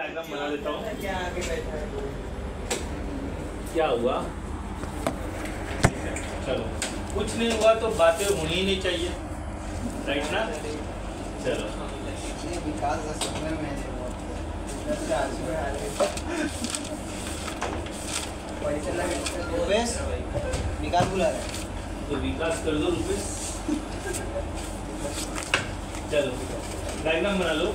Diagram बना लेता हूँ। क्या आगे बैठा है क्या हुआ? चलो, कुछ नहीं हुआ तो बातें होनी ही नहीं चाहिए, राइट ना? चलो विकास सपने में रुपेश विकास बुला रहा है तो विकास कर दो रुपेश। चलो डायग्राम बना लो।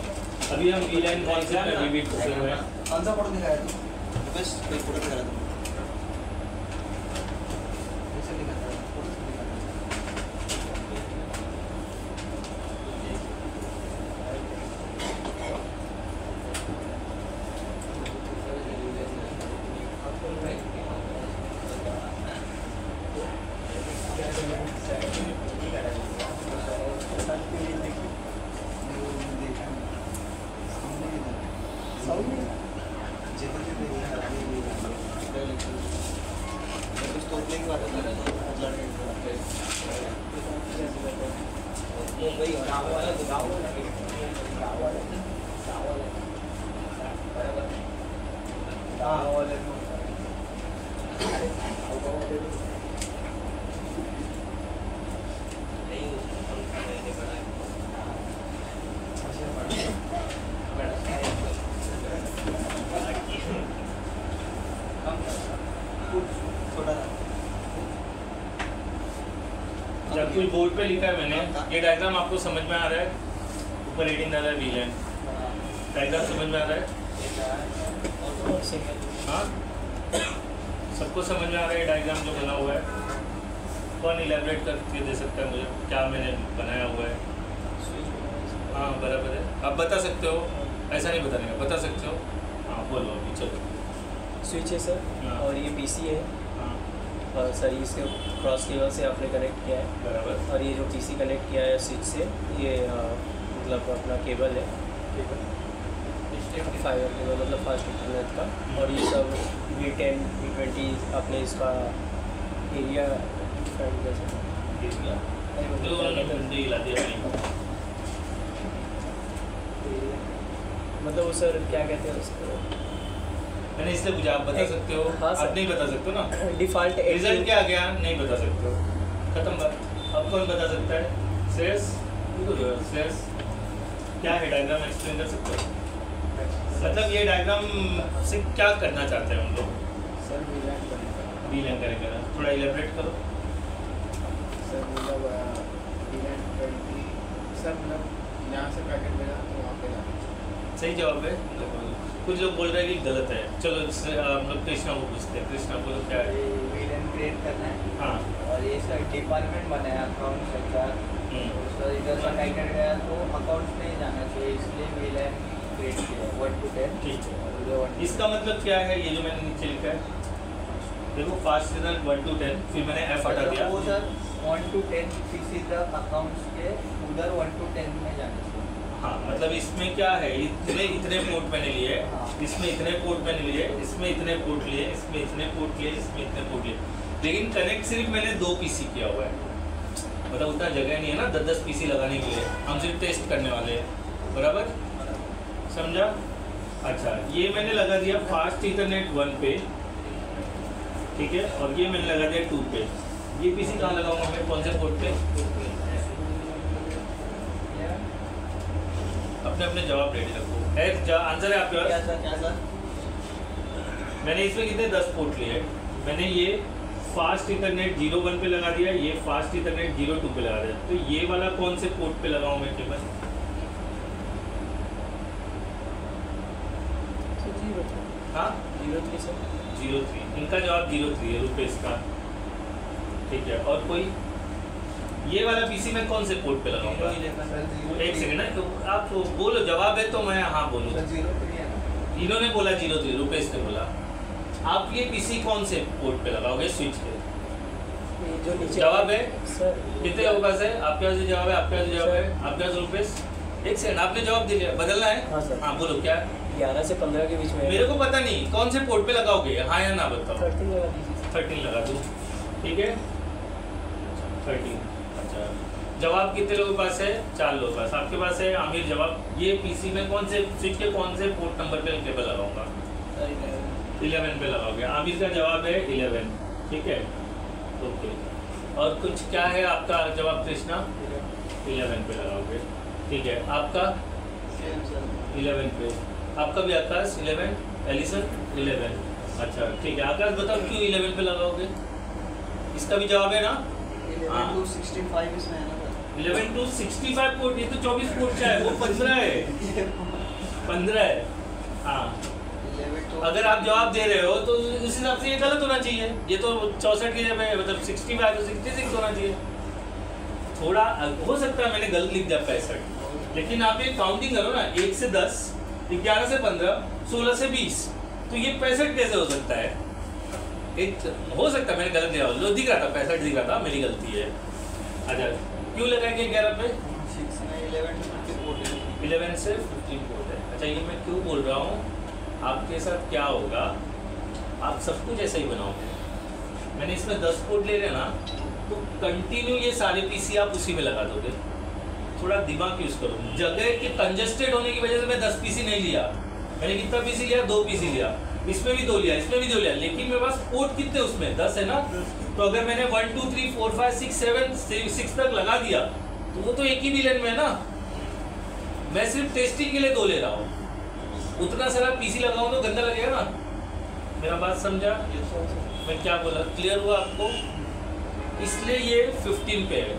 अभी हम वी लाइन कौन सा रिपीट कर रहे हैं? कौन सा फोटो दिखाया तू? रुपेश कोई फोटो दिखा रहा था कैसे दिखाता है फोटो से जब कुछ बोर्ड पे लिखा है मैंने, ये डायग्राम आपको समझ में आ रहा है? ऊपर रीडिंग डाला है वी लाइन, डायग्राम समझ में आ रहा है? हाँ, सबको समझ में आ रहा है डायग्राम जो बना हुआ है? कौन इलेबरेट करके दे सकता है मुझे क्या मैंने बनाया हुआ है? हाँ बराबर है, आप बता सकते हो, ऐसा नहीं बताने का, बता सकते हो। हाँ बोलो अभी, चलो। स्विच है सर, हाँ। और ये पीसी है, हाँ और सर इसके क्रॉस केबल से आपने कनेक्ट किया है, बराबर। और ये जो पीसी कनेक्ट किया है स्विच से, ये मतलब अपना केबल है, फाइबर केबल मतलब फास्ट इंटरनेट का। और ये सब V10 V20 आपने इसका एरिया फाइंड कर सकते मतलब वो सर क्या कहते हैं उसको, मैंने इसलिए पूछा, आप बता सकते हो? हाँ सर। आप नहीं बता सकते हो ना? डिफ़ॉल्ट रिजल्ट क्या आ गया? नहीं बता सकते हो, खत्म बात। अब कौन बता सकता है? श्रेयस, श्रेयस क्या है डायग्राम एक्सप्लेन कर सकते हो? मतलब ये डायग्राम से क्या करना चाहते हैं हम लोग? सर वी लाइन करेंगे ना, थोड़ा इलेबरेट करो। सर मतलब सर मतलब यहाँ से पैकेट मिला तो वहाँ पे जाना। सही जवाब है। कुछ लोग बोल रहे हैं कि गलत है। चलो हम लोग कृष्णा को पूछते हैं। कृष्णा को क्या है? विलन क्रिएट करना है। हाँ, और ये सर डिपार्टमेंट बनाया अकाउंट सेक्टर, सर इधर से टाइटल गया तो अकाउंट्स में जाना चाहिए, इसलिए विलन क्रिएट किया 1 to 10। ठीक है। और इसका मतलब क्या है? ये जो मैंने नीचे लिखा है देखो, फास्ट रिजल्ट 1 to 10, फिर मैंने F हटा दिया। वो सर 1 to 10 किसी तक अकाउंट्स के उधर 1 to 10 में जाना चाहिए। हाँ, मतलब इसमें क्या है, इतने पोर्ट मैंने लिए, इसमें इतने पोर्ट मैंने लिए, इसमें इतने पोर्ट लिए, इसमें इतने पोर्ट लिए, इसमें इतने पोर्ट लिए, लेकिन कनेक्ट सिर्फ मैंने 2 पीसी किया हुआ है। मतलब उतना जगह नहीं है ना 10-10 पीसी लगाने के लिए, हम सिर्फ टेस्ट करने वाले हैं, बराबर? समझा? अच्छा, ये मैंने लगा दिया फास्ट इथरनेट 1 पे, ठीक है, और ये मैंने लगा दिया 2 पे। ये पीसी कहाँ लगाऊंगा मैं, कौन से पोर्ट पे? अपने अपने जवाब रेडी रखो। आंसर है आपके पास? क्या सर? मैंने इसमें कितने 10 पोर्ट लिए। मैंने ये फास्ट इथरनेट 01 पे लगा दिया, ये फास्ट इथरनेट 02 पे लगा दिया। तो ये वाला कौन से पोर्ट पे लगाऊं मैं केबल? हाँ 03 सर, 03। इनका जवाब 03 है, रुपेश का। ठीक है, और कोई? ये वाला पीसी मैं कौन से पोर्ट पे लगाऊंगा? एक सेकंड ना, तो आप बोलो, जवाब है तो मैं हाँ बोलूँ। इन्होंने बोला 03, रुपेश ने बोला। आप ये पीसी कौन से पोर्ट पे लगाओगे? स्विच पे। जो नीचे जवाब है सर, कितने लोगों पास है? आपके पास जवाब है? आपके पास जवाब है? आपके पास रुपेश? एक सेकंड, आपने जवाब दे दिया, बदलना है? हाँ सर। हाँ बोलो क्या? 11 से 15 के बीच में। मेरे को पता नहीं कौन से पोर्ट पे लगाओगे, हाँ या ना बताओ। 13 लगा दीजिए। 13 लगा दूँ, ठीक है? 13। अच्छा, जवाब कितने लोगों के पास है? 4 लोगों के पास। आपके पास है आमिर जवाब। ये पीसी में कौन से स्विच के कौन से पोर्ट नंबर पे केबल लगाऊंगा? 11 पे लगाओगे। आमिर का जवाब है 11, ठीक है, ओके। और कुछ क्या है आपका जवाब कृष्णा? 11 पे लगाओगे, ठीक है। आपका 11 पे, आपका भी आकाश 11, एलिसन 11, अच्छा ठीक है। आकाश बताओ क्यों 11 पे लगाओगे? इसका भी जवाब है ना? 11 to 65 इसमें है ना? 11 to 65 पोर्ट, ये तो 24 पोर्ट का है, वो 15 है, 15 है, हाँ। अगर आप जवाब दे रहे हो तो उस हिसाब से ये गलत होना चाहिए। ये तो 64 की जगह है, मतलब 65 तो 66 होना चाहिए। थोड़ा हो सकता है मैंने गलत लिख दिया 65, लेकिन आप ये काउंटिंग करो ना, 1 से 10, 11 से 15, 16 से 20, तो ये 65 कैसे हो सकता है? एक हो सकता है मैंने गलत दिया, लो दिख रहा था 65 दिख रहा था, मेरी गलती है। अच्छा क्यों लगाएंगे 11 पे? 11 से 15 पोर्ट है। अच्छा ये मैं क्यों बोल रहा हूँ, आपके साथ क्या होगा, आप सब कुछ ऐसा ही बनाओगे। मैंने इसमें 10 पोर्ट ले रहे ना, तो कंटिन्यू ये सारे पीसी आप उसी में लगा दोगे। थोड़ा दिमाग यूज करो। जगह के कंजस्टेड होने की वजह से मैं 10 पीसी नहीं लिया, मैंने कितना पीसी लिया? 2 पीसी लिया, इसमें भी 2 लिया, इसमें भी 2 लिया, लेकिन मेरे पास पोर्ट कितने उसमें? 10 है ना। तो अगर मैंने 1 2 3 4 5 6 7 6 तक लगा दिया तो वो तो एक ही विलन में है ना। मैं सिर्फ टेस्टिंग के लिए 2 ले रहा हूँ, उतना सारा पीसी लगाऊं तो गंदा लगेगा ना। मेरा बात समझा? मैं क्या बोला, क्लियर हुआ आपको? इसलिए ये 15 पे है,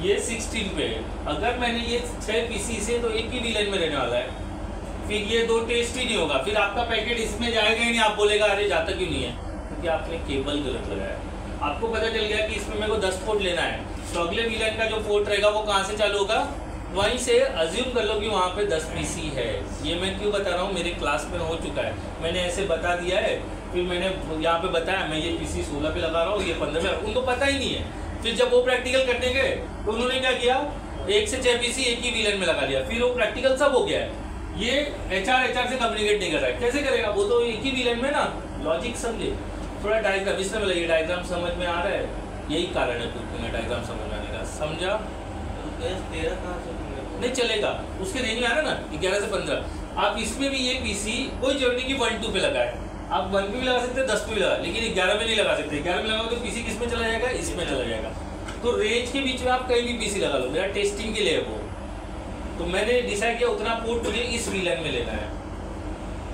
ये 16 पे है। अगर मैंने ये 6 पीसी से, तो एक ही विलन में रहने वाला है, फिर ये 2 टेस्ट ही नहीं होगा, फिर आपका पैकेट इसमें जाएगा ही नहीं। आप बोलेगा अरे जाता क्यों नहीं है? क्योंकि आपने केबल गलत लगाया। आपको पता चल गया कि इसमें मेरे को 10 पोर्ट लेना है, तो अगले विलन का जो पोर्ट रहेगा वो कहाँ से चालू होगा? वहीं से। अज्यूम कर लो कि वहाँ पे 10 पीसी है। ये मैं क्यों बता रहा हूँ, मेरे क्लास में हो चुका है, मैंने ऐसे बता दिया है, फिर मैंने यहाँ पे बताया मैं ये पीसी 16 पे लगा रहा हूँ, ये 15 पे, उनको पता ही नहीं है। फिर जब वो प्रैक्टिकल करने गए तो उन्होंने क्या किया, 1 से 6 पीसी एक ही विलन में लगा दिया, फिर वो प्रैक्टिकल सब हो गया है। ये एचआर से कम्युनिकेट नहीं कर रहा है, कैसे करेगा? वो तो एक ही विलन में ना। लॉजिक समझे, थोड़ा डायग्राम इसमें लगाइए। डायग्राम समझ में आ रहा है? यही कारण है पूछने का, डायग्राम समझ में आने का। समझा? 13 कहाँ से नहीं चलेगा, उसके रेंज में आ रहा है ना 11 से 15। आप इसमें भी ये पीसी कोई जरूरी नहीं कि 1 2 पे लगाए, आप 1 पे भी लगा सकते हैं, 10 पे भी लगा, लेकिन 11 में नहीं लगा सकते। 11 में लगाओगे तो पीसी किस में चला जाएगा? इसमें चला जाएगा। तो रेंज के बीच में आप कहीं भी पीसी लगा लो, मेरा टेस्टिंग के लिए है वो। तो मैंने डिसाइड किया उतना पोर्ट मुझे इस विलन में लेना है।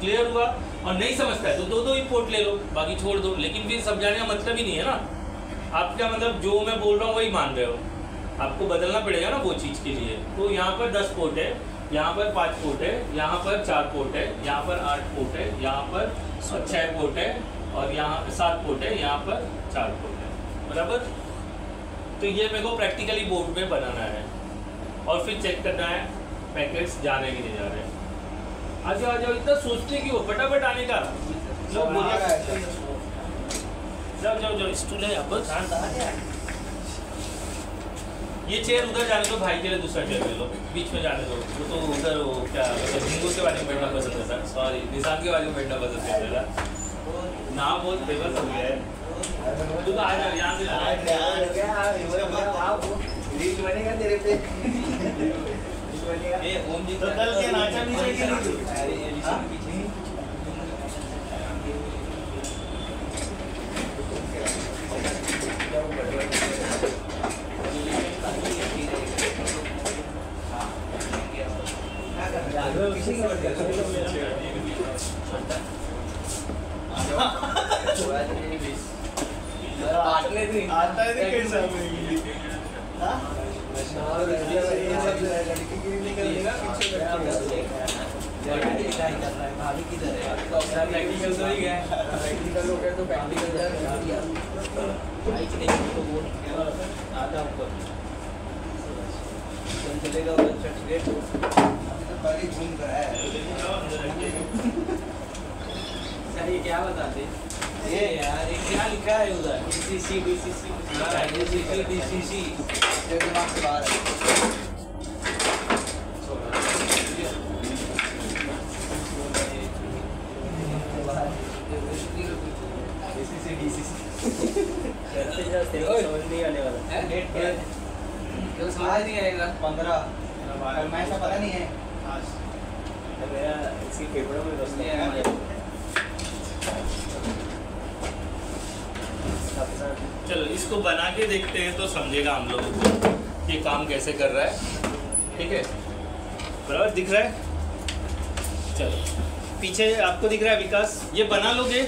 क्लियर हुआ? और नहीं समझता है तो 2 ही पोर्ट ले लो, बाकी छोड़ दो। लेकिन फिर समझाने का मतलब ही नहीं है ना। आप क्या मतलब जो मैं बोल रहा हूँ वही मान रहे हो, आपको बदलना पड़ेगा ना वो चीज़ के लिए। तो यहाँ पर 10 पोर्ट है, यहाँ पर 5 पोर्ट है, यहाँ पर 4 पोर्ट है, यहाँ पर 8 पोर्ट है, यहाँ पर 6 पोर्ट है, और यहाँ 7 पोर्ट है, यहाँ पर 4 पोर्ट है, बराबर। तो ये मेरे को प्रैक्टिकली बोर्ड में बनाना है, और फिर चेक करना है पैकेट्स जा रहे हैं कि नहीं जा रहे। आ जाओ, इतना सोचते क्यों, फटाफट आने का। जाओ, स्टूल है यहाँ पर। ये चेयर उधर जाने दो, भाई के लिए दूसरा चेयर ले लो, बीच में जाने दो। वो तो उधर वो क्या हिंदू के बारे में बैठना पसंद करता, सॉरी निशान के बारे में बैठना पसंद करता था। नाम बहुत फेमस हो गया है। तू तो आ जा यहाँ से। तो कल क्या नाचा भी चाहिए? ये क्या बताते ये यार, ये क्या लिखा है उधर? DCC दिमाग से बाहर समझ नहीं आने वाला। जो समझ नहीं आएगा 15 मैं ऐसा पता नहीं है मेरा इसी पेपर में बस ये है चलो इसको बना के देखते हैं तो समझेगा हम लोगों को ये काम कैसे कर रहा है। ठीक है, बराबर दिख रहा है। चलो पीछे आपको दिख रहा है विकास, ये बना लोगे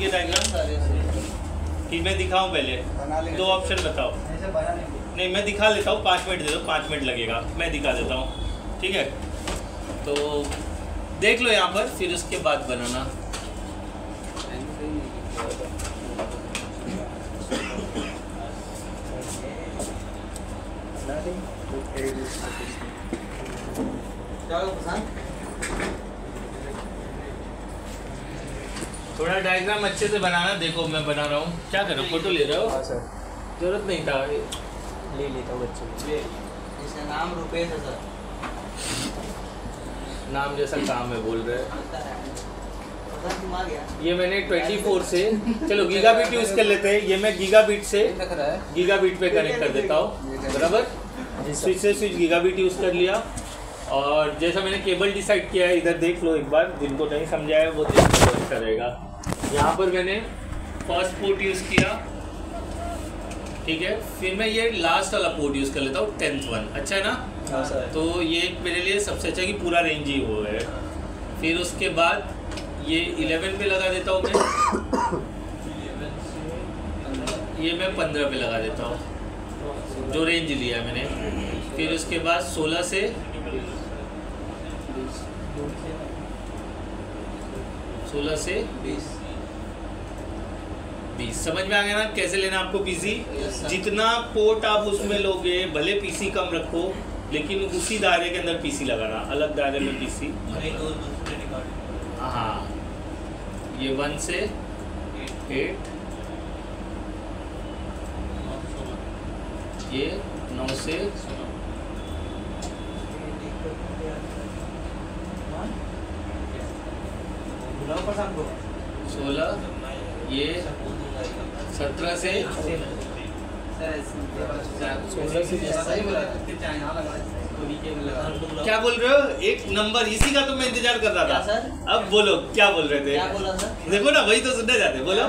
डायग्राम कि मैं दिखाऊं पहले? दो ऑप्शन बताओ। नहीं मैं दिखा लेता हूँ, 5 मिनट दे दो, 5 मिनट लगेगा, मैं दिखा देता हूँ। ठीक है, तो देख लो यहाँ पर, फिर उसके बाद बनाना। थोड़ा डायग्राम अच्छे से बनाना। देखो मैं बना रहा हूँ, क्या कर रहा हूँ, फोटो ले रहे हो? हाँ सर, जरूरत नहीं था, ले लेता हूँ बच्चे। इसका नाम रुपेश है सर। नाम जैसा काम है बोल रहे हैं। पता तुम आ गया ये मैंने 24 से, चलो गीगाबिट यूज कर लेते हैं। ये मैं गीगाबिट से गीगाबिट पे कनेक्ट कर देता हूँ, बराबर। स्विच से स्विच गीगाबिट यूज कर लिया। और जैसा मैंने केबल डिसाइड किया है, इधर देख लो एक बार, जिनको नहीं समझा है वो देखने को अच्छा रहेगा। यहाँ पर मैंने फर्स्ट पोर्ट यूज़ किया, ठीक है। फिर मैं ये लास्ट वाला पोर्ट यूज़ कर लेता हूँ, 10th वन। अच्छा है ना? हाँ सर। तो ये मेरे लिए सबसे अच्छा कि पूरा रेंज ही वो है। फिर उसके बाद ये 11 पे लगा देता हूँ मैं, ये मैं 15 पे लगा देता हूँ, जो रेंज लिया है मैंने। फिर उसके बाद 16 से 20 समझ में आ गया ना कैसे लेना आपको पीसी? जितना पोर्ट आप उसमें लोगे, भले पीसी कम रखो, लेकिन उसी दायरे के अंदर पीसी लगाना, अलग दायरे में पीसी। हाँ, ये 1 से 8, ये 9 से 16, ये 17 से 16 से क्या बोल रहे हो? एक नंबर इसी का तो मैं इंतजार कर रहा था। अब बोलो क्या बोल रहे थे? क्या बोला सर? देखो ना, वही तो सुनने जाते। बोलो।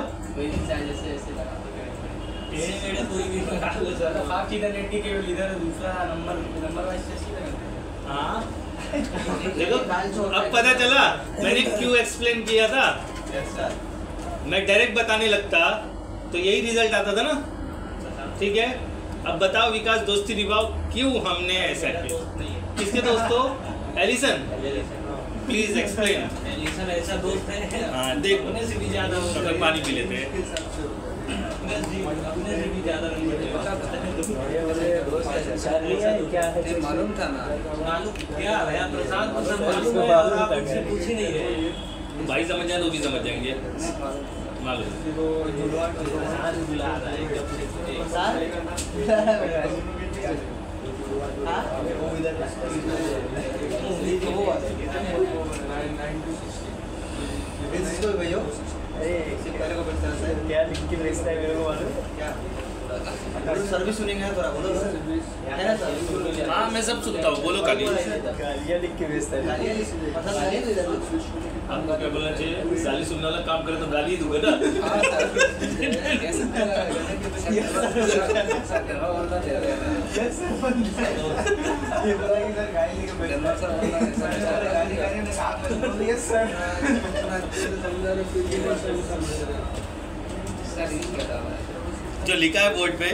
हाँ देखो, अब पता चला मैंने क्यों एक्सप्लेन किया था। मैं डायरेक्ट बताने लगता तो यही रिजल्ट आता था ना। ठीक है, अब बताओ विकास, दोस्ती निभाओ, क्यों हमने ऐसा किया? किसके दोस्तों? Allison, please explain. एलिसन ऐसा दोस्त है। हाँ देखो, अपने से भी ज्यादा अगर पानी पी लेते हैं। अपने से भी ज्यादा क्या है? मालूम था ना? मालूम क्या है प्रसाद? आपसे पूछ ही नहीं रहे। भाई समझ जाए तो भी समझ जाएंगे, मालूम। क्या लिख के भेजता है मेरे को मालूम? सर्विस सुनेंगे थोड़ा बोलो है ना सर? हाँ मैं सब सुनता हूँ, बोलो काली। गालियाँ लिख के भेजता है। आपको क्या बोलना चाहिए? गाली सुनने वाला काम करे तो गाली दूंगा ना। जो लिखा है बोर्ड पे,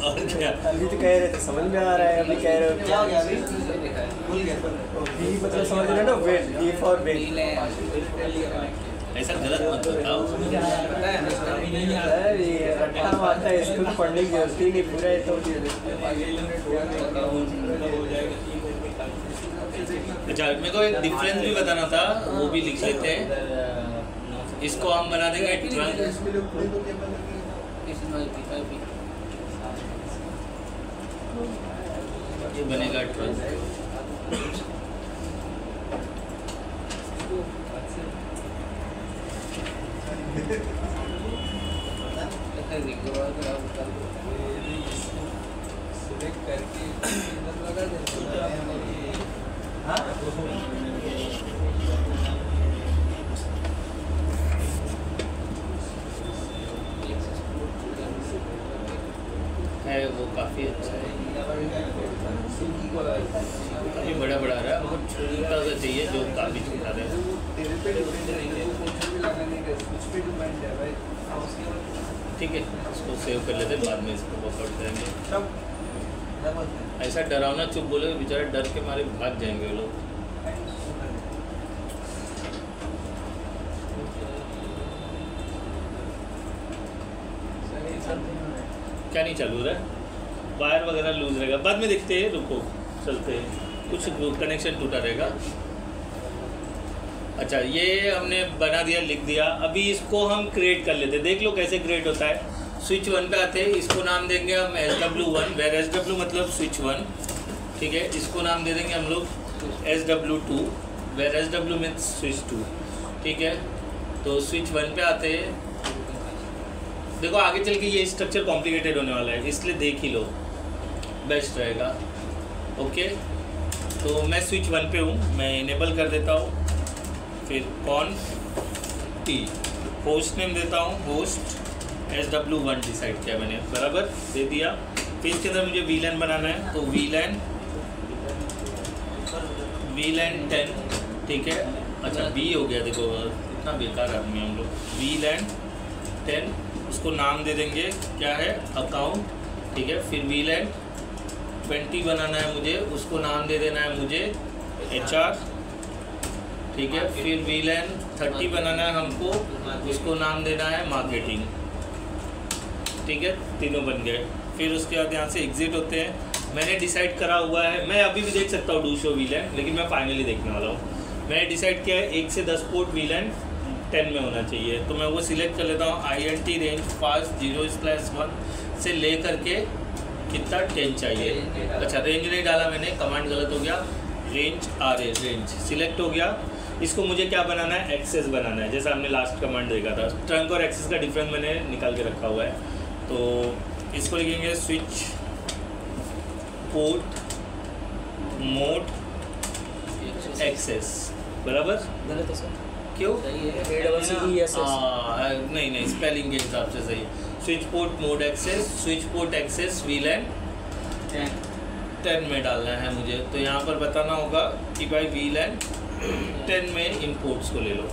और क्या? अभी तो कह रहे थे समझ में आ रहा है, अभी कह रहे हो क्या हो गया अभी? भूल गया। बी मतलब समझ रहे हो ना, वेट, बी फॉर वेट। ऐसा गलत मत बताओ। सर ये रट्टा मारता है, इसको पढ़ने की जरूरत ही नहीं, पूरा है तो। अच्छा मेरे को एक डिफरेंस भी बताना था, वो भी लिख लेते हैं। इसको हम बना देंगे ट्रंक, ये बनेगा ट्रंक। है वो काफ़ी अच्छा है, काफ़ी बड़ा बड़ा रहा है, वो छोटा सा चाहिए जो काफ़ी छोटा रहे। ठीक है, इसको सेव कर लेते हैं, बाद में इसको वर्कआउट करेंगे। ऐसा डरावना चुप बोले बेचारे डर के मारे भाग जाएंगे वो लोग। क्या नहीं चालू रहा है, वायर वगैरह लूज रहेगा, बाद में देखते हैं, रुको चलते हैं, कुछ कनेक्शन टूटा रहेगा। अच्छा, ये हमने बना दिया, लिख दिया। अभी इसको हम क्रिएट कर लेते हैं, देख लो कैसे क्रिएट होता है। स्विच 1 पे आते हैं, इसको नाम देंगे हम SW1, वेर SW मतलब स्विच 1, ठीक है। इसको नाम दे देंगे हम लोग SW2, where SW means switch 2, ठीक है। तो स्विच 1 पे आते हैं। देखो आगे चल के ये स्ट्रक्चर कॉम्प्लिकेटेड होने वाला है, इसलिए देख ही लो, बेस्ट रहेगा। ओके, तो मैं स्विच 1 पे हूँ, मैं इनेबल कर देता हूँ। फिर कॉन टी होस्ट नेम देता हूँ, होस्ट SW1 डिसाइड किया मैंने, बराबर दे दिया। फिर इसके अंदर मुझे VLAN बनाना है, तो VLAN 10, ठीक है। अच्छा B हो गया, देखो इतना बेकार आदमी हम लोग। VLAN 10, उसको नाम दे देंगे क्या है, अकाउंट, ठीक है। फिर VLAN 20 बनाना है मुझे, उसको नाम दे देना है मुझे HR, ठीक है। फिर VLAN 30 बनाना है हमको, उसको नाम देना है मार्केटिंग, ठीक है। तीनों बन गए। फिर उसके बाद यहाँ से एग्जिट होते हैं। मैंने डिसाइड करा हुआ है, मैं अभी भी देख सकता हूँ डू शो VLAN, लेकिन मैं फाइनली देखने वाला हूँ। मैंने डिसाइड किया है 1 से 10 पोर्ट VLAN 10 में होना चाहिए, तो मैं वो सिलेक्ट कर लेता हूँ। INT रेंज फास्ट 0/1 से ले करके कितना 10 चाहिए। अच्छा, रेंज नहीं डाला मैंने, कमांड गलत हो गया, रेंज RA रेंज सिलेक्ट हो गया। इसको मुझे क्या बनाना है, एक्सेस बनाना है, जैसा हमने लास्ट कमांड देखा था। ट्रंक और एक्सेस का डिफरेंस मैंने निकाल के रखा हुआ है, तो इसको लिखेंगे स्विच पोर्ट मोड एक्सेस, बराबर। गलत है सर, क्यों? नहीं, स्पेलिंग के हिसाब से सही है। Switch port mode access, switch port access VLAN 10 में डालना है मुझे। तो यहाँ पर बताना होगा कि भाई VLAN 10 में इन पोर्ट्स को ले लो।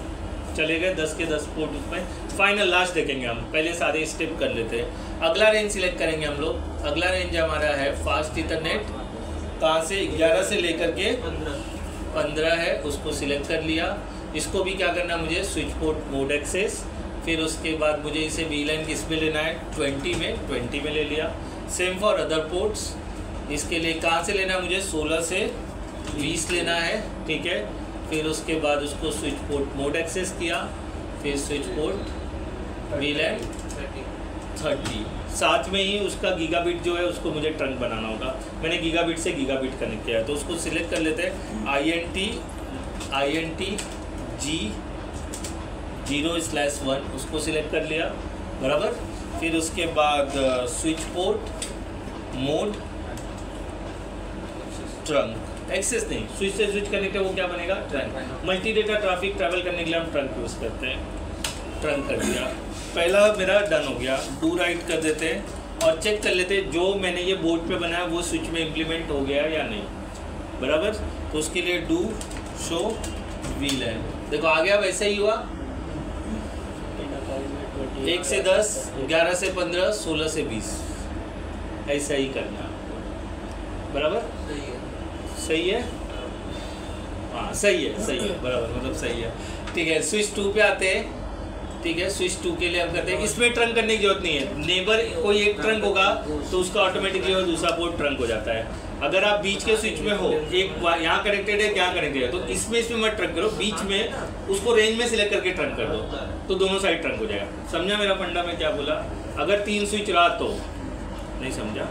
चले गए 10 के 10 पोर्ट उसमें। फाइनल लास्ट देखेंगे हम, पहले सारे स्टेप कर लेते हैं। अगला रेंज सिलेक्ट करेंगे हम लोग। अगला रेंज हमारा है फास्ट इथरनेट, कहाँ से 11 से लेकर के 15 है, उसको सिलेक्ट कर लिया। इसको भी क्या करना है मुझे, स्विच पोर्ट मोड एक्सेस। फिर उसके बाद मुझे इसे VLAN किस में लेना है, 20 में ले लिया। सेम फॉर अदर पोर्ट्स, इसके लिए कहाँ से लेना है मुझे, 16 से 20 लेना है, ठीक है। फिर उसके बाद उसको स्विच पोर्ट मोड एक्सेस किया, फिर स्विच पोर्ट VLAN 30। साथ में ही उसका गीगाबिट जो है उसको मुझे ट्रंक बनाना होगा। मैंने गीगाबिट से गीगाबिट कनेक्ट किया है, तो उसको सिलेक्ट कर लेते हैं। INT G 0/1 उसको सिलेक्ट कर लिया, बराबर। फिर उसके बाद switch port mode trunk, access नहीं, स्विच से स्विच कनेक्ट है, वो क्या बनेगा, trunk. Multi data traffic travel करने के लिए हम ट्रंक यूज़ करते हैं। ट्रंक कर दिया, पहला मेरा डन हो गया। डू राइट कर देते हैं और चेक कर लेते हैं जो मैंने ये बोर्ड पे बनाया वो स्विच में इम्प्लीमेंट हो गया या नहीं, बराबर। तो उसके लिए डू शो VLAN, देखो आ गया, वैसे ही हुआ। 1 से 10, 11 से 15, 16 से 20, ऐसा ही करना, बराबर। सही है, हाँ सही है, बराबर, मतलब सही है, ठीक है। स्विच 2 पे आते हैं, ठीक है। स्विच 2 के लिए हम करते हैं, इसमें ट्रंक करने की जरूरत नहीं है। नेबर कोई एक ट्रंक होगा तो उसका ऑटोमेटिकली वो दूसरा पोर्ट ट्रंक हो जाता है। अगर आप बीच के स्विच में हो, एक यहाँ कनेक्टेड है, यहाँ कनेक्टेड है, तो इसमें मत ट्रंक करो, बीच में उसको रेंज में सिलेक्ट करके ट्रंक कर दो, तो दोनों साइड ट्रंक हो जाएगा। समझा मेरा फंडा में क्या बोला? अगर 3 स्विच रहा तो नहीं समझा,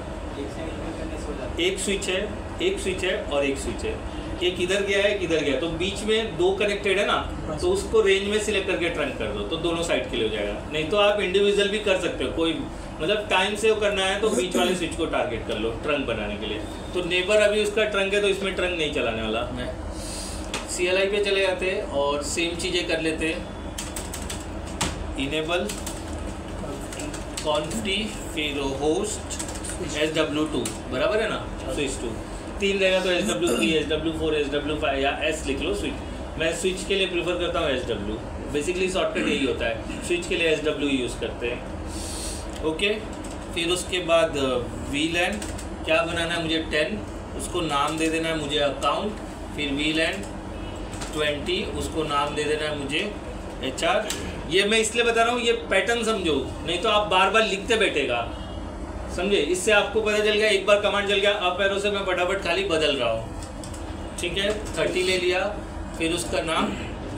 एक स्विच है और एक स्विच है। एक इधर गया है, एक इधर गया, तो बीच में दो कनेक्टेड है ना, तो उसको रेंज में सिलेक्ट करके ट्रंक कर दो, तो दोनों साइड के लिए हो जाएगा। नहीं तो आप इंडिविजुअल भी कर सकते हो, कोई मतलब टाइम सेव करना है तो बीच वाले स्विच को टारगेट कर लो ट्रंक बनाने के लिए। तो नेबर अभी उसका ट्रंक है तो इसमें ट्रंक नहीं चलाने वाला मैं। CLI पे चले जाते और सेम चीज़ें कर लेते, इनेबल कॉन्फ्टी फिर होस्ट SW2 बराबर है ना, स्विच 2 3 रहेगा तो SW3 SW4 SW5 या S लिख लो स्विच। मैं स्विच के लिए प्रीफर करता हूँ SW, बेसिकली शॉर्टकट यही होता है, स्विच के लिए SW यूज़ करते हैं। ओके, फिर उसके बाद VLAN क्या बनाना है मुझे 10, उसको नाम दे देना है मुझे अकाउंट, फिर VLAN 20 उसको नाम दे देना है मुझे HR। ये मैं इसलिए बता रहा हूँ, ये पैटर्न समझो, नहीं तो आप बार बार लिखते बैठेगा, समझे। इससे आपको पता चल गया, एक बार कमांड चल गया, अप एरो से मैं फटाफट खाली बदल रहा हूँ। ठीक है, 30 ले लिया, फिर उसका नाम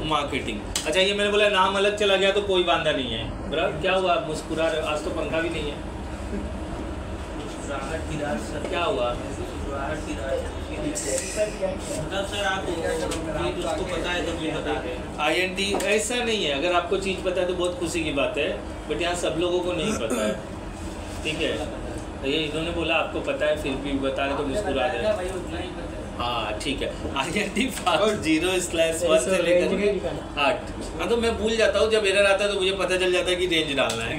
मार्केटिंग। अच्छा, ये मैंने बोला नाम अलग चला गया तो कोई बांधा नहीं है, बराबर। क्या हुआ, मुस्कुरा रहे हो, आज तो पंखा भी नहीं है, क्या हुआ? सर आप उसको पता है तो भी बता रहे हैं। INT ऐसा नहीं है, अगर आपको चीज़ पता है तो बहुत खुशी की बात है, बट यहाँ सब लोगों को नहीं पता है। ठीक है, तो ये इन्होंने बोला आपको पता है फिर भी बता रहे तो मुस्कुरा रहे। हाँ ठीक है, INT 0/1 से लेकर 8। हाँ तो मैं भूल जाता हूँ, जब एरर आता है तो मुझे पता चल जाता है कि रेंज डालना है।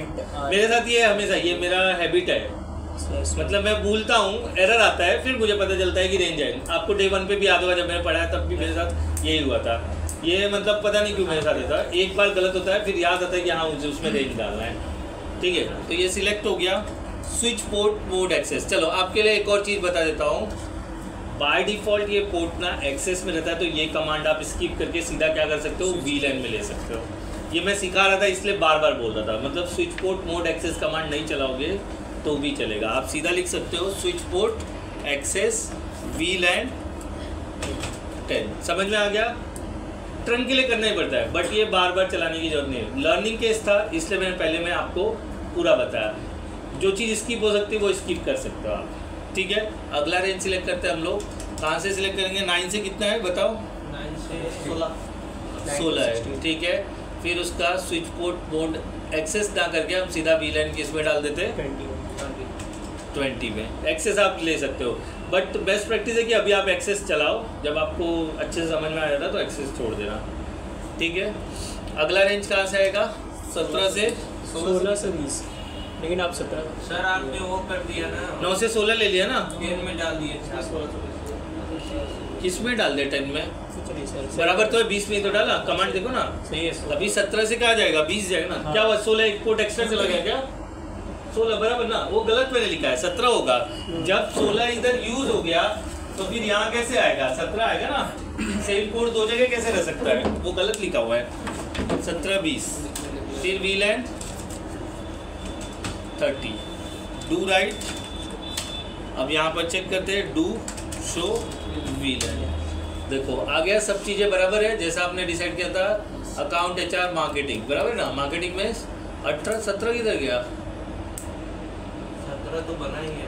मेरे साथ ये हमेशा, ये मेरा हैबिट है, मतलब मैं भूलता हूँ, एरर आता है, फिर मुझे पता चलता है कि रेंज है। आपको डे 1 पे भी याद होगा, जब मैंने पढ़ाया तब भी मेरे साथ यही हुआ था। ये मतलब पता नहीं क्यों मेरे साथ होता है, एक बार गलत होता है फिर याद आता है कि हाँ मुझे उसमें रेंज डालना है। ठीक है, तो ये सिलेक्ट हो गया। स्विच पोर्ट मोड एक्सेस, चलो आपके लिए एक और चीज़ बता देता हूँ। बाय डिफ़ॉल्ट ये पोर्ट ना एक्सेस में रहता है, तो ये कमांड आप स्किप करके सीधा क्या कर सकते हो, VLAN में ले सकते हो। ये मैं सिखा रहा था इसलिए बार बार बोल रहा था, मतलब switch port mode access command नहीं चलाओगे तो भी चलेगा, आप सीधा लिख सकते हो स्विच पोर्ट एक्सेस VLAN 10। समझ में आ गया? ट्रंक के लिए करना ही पड़ता है, बट ये बार बार चलाने की जरूरत नहीं है। लर्निंग केस था इसलिए मैंने पहले आपको पूरा बताया, जो चीज़ स्किप हो सकती है वो स्किप कर सकते हो आप। ठीक है, अगला रेंज सिलेक्ट करते हैं हम लोग। कहाँ से सिलेक्ट करेंगे? 9 से कितना है बताओ? 9 से 16 है। ठीक है, फिर उसका स्विच पोर्ट मोड एक्सेस ना करके हम सीधा VLAN किस में डाल देते हैं? 20 में। एक्सेस आप ले सकते हो, बट बेस्ट प्रैक्टिस है कि अभी आप एक्सेस चलाओ, जब आपको अच्छे से समझ में आ जाता तो एक्सेस छोड़ देना। ठीक है, अगला रेंज कहाँ से आएगा? 17 से 16 से 20, लेकिन आप 17। सर आपने वो कर दिया ना, 9 से 16 ले लिया ना, 10 में डाल दिए। किस में डाल दे? 10 में बराबर तो है, 20 में तो डाला। कमांड देखो ना, सही है। अभी 17 से क्या जाएगा? 20 जाएगा ना। हाँ। क्या हुआ? 16 एक पोर्ट एक्स्ट्रा चला गया क्या? 16 बराबर ना, वो गलत मैंने लिखा है, 17 होगा। जब 16 इधर यूज हो गया तो फिर यहाँ कैसे आएगा? 17 आएगा ना। सेम कोड दो जगह कैसे रह सकता है? वो गलत लिखा हुआ है। 17 20, फिर VLAN 30, डू राइट। अब यहाँ पर चेक करते हैं, डू शो VLAN। देखो आ गया, सब चीज़ें बराबर है जैसा आपने डिसाइड किया था। अकाउंट HR मार्केटिंग बराबर ना, मार्केटिंग में 18 17 किधर गया? 17 तो बना ही है।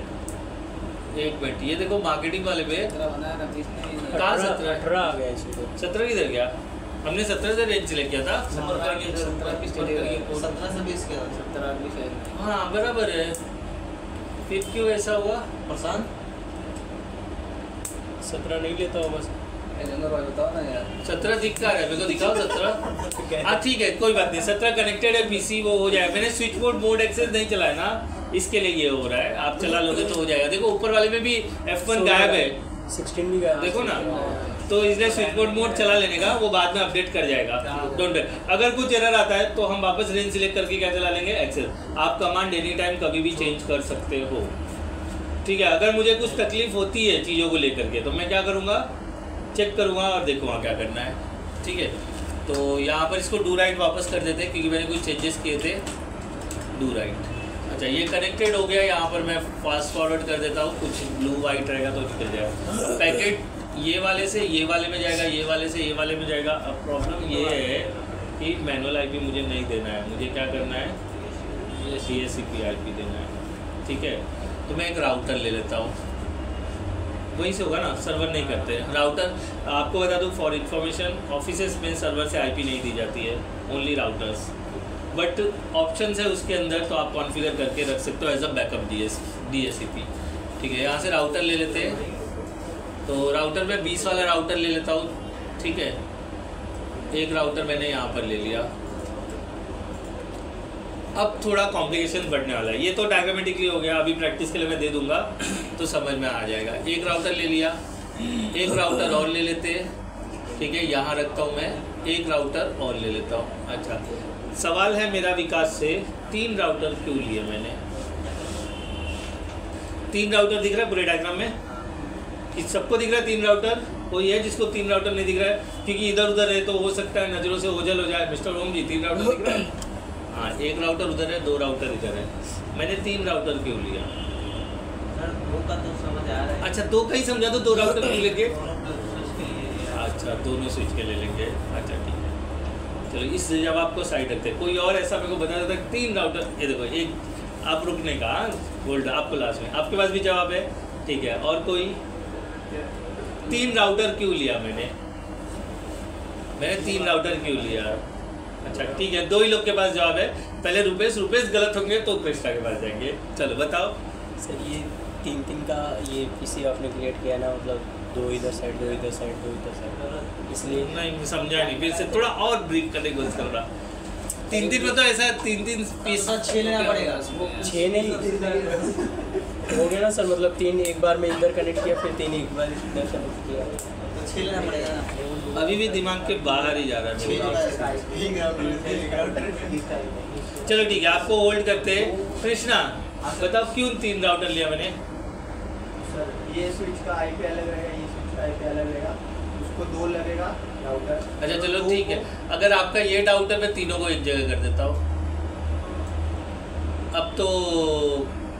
एक मिनट, ये देखो मार्केटिंग वाले पे कहाँ 18 आ गया इसमें। 17 किधर गया? हमने 17 से रेंज सिलेक्ट किया था। 17 से 20 किया, 17 भी शायद। हाँ बराबर है, फिर क्यों ऐसा हुआ? प्रशांत 17 नहीं लेता हूँ बस। बताओ ना यार। 17 दिख रहा है, मेरे को दिखाओ 17। हाँ ठीक है, कोई बात नहीं, 17 कनेक्टेड है PC, वो हो जाएगा। मैंने स्विच बोर्ड मोड एक्सेस नहीं चलाया ना, इसके लिए ये हो रहा है। आप चला लोगे तो हो जाएगा। देखो ऊपर वाले में भी F1 गायब है, 16 भी गायब, देखो ना। तो इसलिए स्विच बोर्ड मोड चला लेने का, वो बाद में अपडेट कर जाएगा, डोंट वरी। अगर कुछ एरर आता है तो हम वापस रेंज सिलेक्ट करके क्या चला लेंगे? एक्सेस। आप कमांड एनी टाइम कभी भी चेंज कर सकते हो। ठीक है, अगर मुझे कुछ तकलीफ होती है चीज़ों को लेकर के तो मैं क्या करूँगा? चेक करूँगा और देखूँगा क्या करना है। ठीक है, तो यहाँ पर इसको डू राइट वापस कर देते हैं क्योंकि मैंने कुछ चेंजेस किए थे। Do right. अच्छा ये कनेक्टेड हो गया, यहाँ पर मैं फास्ट फॉरवर्ड कर देता हूँ, कुछ ब्लू वाइट रहेगा तो निकल जाएगा। पैकेट ये वाले से ये वाले में जाएगा, ये वाले से ये वाले में जाएगा। अब प्रॉब्लम ये है कि मैनुअल IP मुझे नहीं देना है, मुझे क्या करना है? DHCP IP देना है। ठीक है, तो मैं एक राउटर ले लेता हूँ। वहीं से होगा ना, सर्वर नहीं करते। राउटर आपको बता दूँ फॉर इंफॉर्मेशन, ऑफिसेस में सर्वर से आईपी नहीं दी जाती है, ओनली राउटर्स। बट ऑप्शन है उसके अंदर, तो आप कॉन्फ़िगर करके रख सकते हो एज अ बैकअप DHCP। ठीक है, यहाँ से राउटर ले लेते हैं। तो राउटर में 20 वाला राउटर ले लेता हूँ। ठीक है, एक राउटर मैंने यहाँ पर ले लिया। अब थोड़ा कॉम्प्लिकेशन बढ़ने वाला है, ये तो डायग्रामेटिकली हो गया, अभी प्रैक्टिस के लिए मैं दे दूंगा तो समझ में आ जाएगा। एक राउटर ले लिया, एक राउटर और ले लेते हैं। ठीक है, यहाँ रखता हूँ मैं, एक राउटर और ले लेता हूँ। अच्छा, सवाल है मेरा विकास से, 3 राउटर क्यों लिए मैंने? 3 राउटर दिख रहा है पूरे डायग्राम में? कि सबको दिख रहा है 3 राउटर? कोई है जिसको 3 राउटर नहीं दिख रहा है? क्योंकि इधर उधर है तो हो सकता है नज़रों से ओझल हो जाए। मिस्टर ओम जी 3 राउटर दिख रहा है? हाँ, एक राउटर उधर है, 2 राउटर इधर है। मैंने 3 राउटर क्यों लिया? सर 2 का तो समझ आ रहा है। अच्छा, 2 का ही समझा, तो 2 राउटर क्यों लेंगे? स्विच के लिए। अच्छा, दोनों स्विच के ले लेंगे। अच्छा ठीक है, चलो इस जवाब को साइड रखते हैं। कोई और ऐसा मेरे को बता देता है 3 राउटर? ये देखो, एक आप रुकने का होल्ड आपको लास्ट में, आपके पास भी जवाब है। ठीक है, और कोई? 3 राउटर क्यों लिया मैंने 3 राउटर क्यों लिया? अच्छा ठीक है, 2 ही लोग के पास जवाब है। पहले रुपेश गलत होंगे तो कृष्णा के पास जाएंगे। चलो बताओ सर। ये 3 का ये पीसी आपने क्रिएट किया ना, मतलब 2 इधर साइड, 2 इधर साइड, 2 इधर साइड, इसलिए नहीं समझा नहीं, फिर से थोड़ा और ब्रीफ करने की कोशिश कर रहा। 3 में तो ऐसा 3 पीस 6 लेना पड़ेगा। 6 नहीं हो गया ना सर, मतलब 3 एक बार में इधर कनेक्ट किया, फिर 3 एक बार इधर कनेक्ट किया, तो 6 लेना पड़ेगा ना। अभी भी दिमाग के बाहर ही जा रहा है मेरे। चलो ठीक है, आपको होल्ड करते हैं। कृष्णा बताओ क्यों 3 राउटर लिया मैंने? सर ये स्विच का आईपी अलग रहेगा, ये स्विच का आईपी अलग रहेगा, उसको 2 लगेगा राउटर। अच्छा चलो ठीक है, अगर आपका ये डाउट है मैं तीनों को एक जगह कर देता हूँ।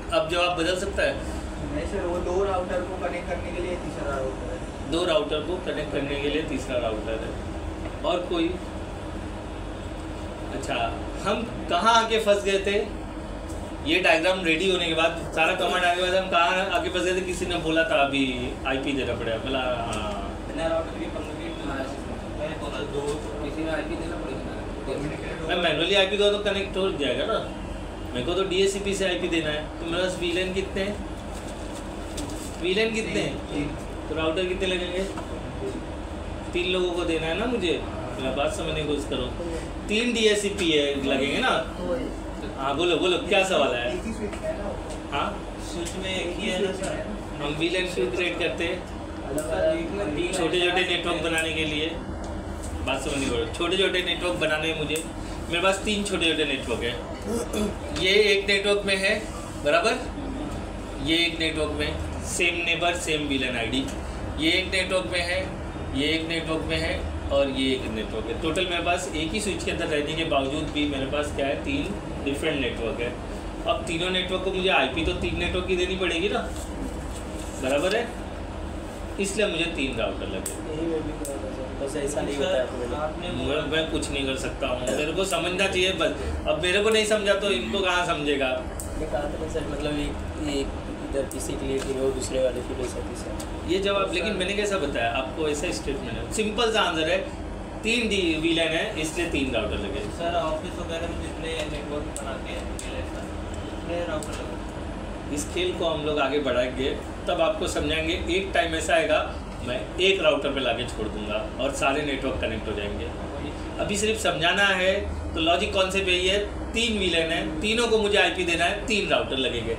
अब जवाब बदल सकता है? नहीं सर, वो 2 राउटर को कनेक्ट करने के लिए तीसरा राउटर है। 2 राउटर को कनेक्ट करने के लिए तीसरा राउटर है। और कोई? अच्छा, हम कहाँ आके फंस गए थे? ये डायग्राम रेडी होने के बाद, सारा कमांड आने के बाद हम कहाँ आके फंस गए थे? किसी ने बोला था अभी आईपी देना पड़ेगा, बोला बिना राउटर के कम्युनिकेट मैं बोला 2 किसी में आईपी देना पड़ेगा। मैं मैनुअली आईपी दो तो कनेक्ट हो जाएगा ना। मेरे को तो DHCP से आईपी देना है, तो मेरे पास VLAN कितने हैं? VLAN कितने हैं? तो राउटर कितने लगेंगे? 3 लोगों को देना है ना मुझे। मेरा बात समझने की कोशिश करो। 3 DHCP है लगेंगे ना? हाँ बोलो क्या सवाल है? हाँ स्विच में एक ही है ना सर। हम VLAN क्यों क्रिएट करते हैं? छोटे छोटे नेटवर्क बनाने के लिए। बात समझने की कोशिश, छोटे छोटे नेटवर्क बनाने में मुझे, मेरे पास 3 छोटे छोटे नेटवर्क है। ये एक नेटवर्क में है बराबर, ये एक नेटवर्क में same neighbour same VLAN ID, ये एक नेटवर्क में है, ये एक नेटवर्क में है, और ये एक नेटवर्क है। टोटल मेरे पास एक ही स्विच के अंदर रहने के बावजूद भी मेरे पास क्या है? 3 डिफरेंट नेटवर्क है। अब तीनों नेटवर्क को मुझे आईपी तो 3 नेटवर्क की देनी पड़ेगी ना, बराबर है? इसलिए मुझे 3 राउटर लगे। यही मैं भी कर रहा था, बस ऐसा नहीं होता है आपने। मैं कुछ नहीं कर सकता हूँ, मेरे को समझना चाहिए बस। अब मेरे को नहीं समझा तो इनको कहाँ समझेगा? मैं कहा था ना सर, मतलब एक इधर किसी के लिए फिर वो दूसरे वाले फिर ऐसा तीसरा। ये जवाब लेकिन मैंने कैसा बताया आपको? ऐसा स्टेटमेंट है, सिंपल सा आंसर है। 3 VLAN है इसलिए 3 राउटर लगे। सर ऑफिस वगैरह में जितने नेटवर्क बनाते हैं जितने राउटर लगे। इस खेल को हम लोग आगे बढ़ाएंगे, तब आपको समझाएंगे। एक टाइम ऐसा आएगा मैं एक राउटर पे लाके छोड़ दूंगा और सारे नेटवर्क कनेक्ट हो जाएंगे। अभी सिर्फ समझाना है। तो लॉजिक कॉन्सेप्ट यही है, 3 VLAN है, तीनों को मुझे आईपी देना है, 3 राउटर लगेंगे।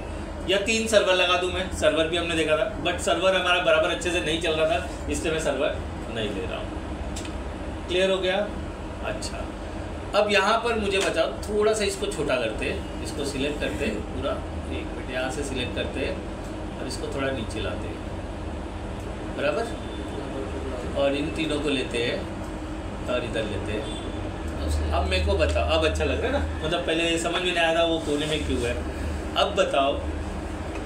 या 3 सर्वर लगा दूं मैं, सर्वर भी हमने देखा था, बट सर्वर हमारा बराबर अच्छे से नहीं चल रहा था, इसलिए मैं सर्वर नहीं ले रहा हूँ। क्लियर हो गया? अच्छा, अब यहाँ पर मुझे बताओ, थोड़ा सा इसको छोटा करते, इसको सिलेक्ट करते पूरा, एक मिनट यहाँ से सिलेक्ट करते और इसको थोड़ा नीचे लाते, बराबर, और इन तीनों को लेते हैं और इधर लेते हैं। अब मेरे को बताओ, अब अच्छा लग रहा है ना? मतलब पहले समझ में नहीं आया था वो कोने में क्यों है। अब बताओ,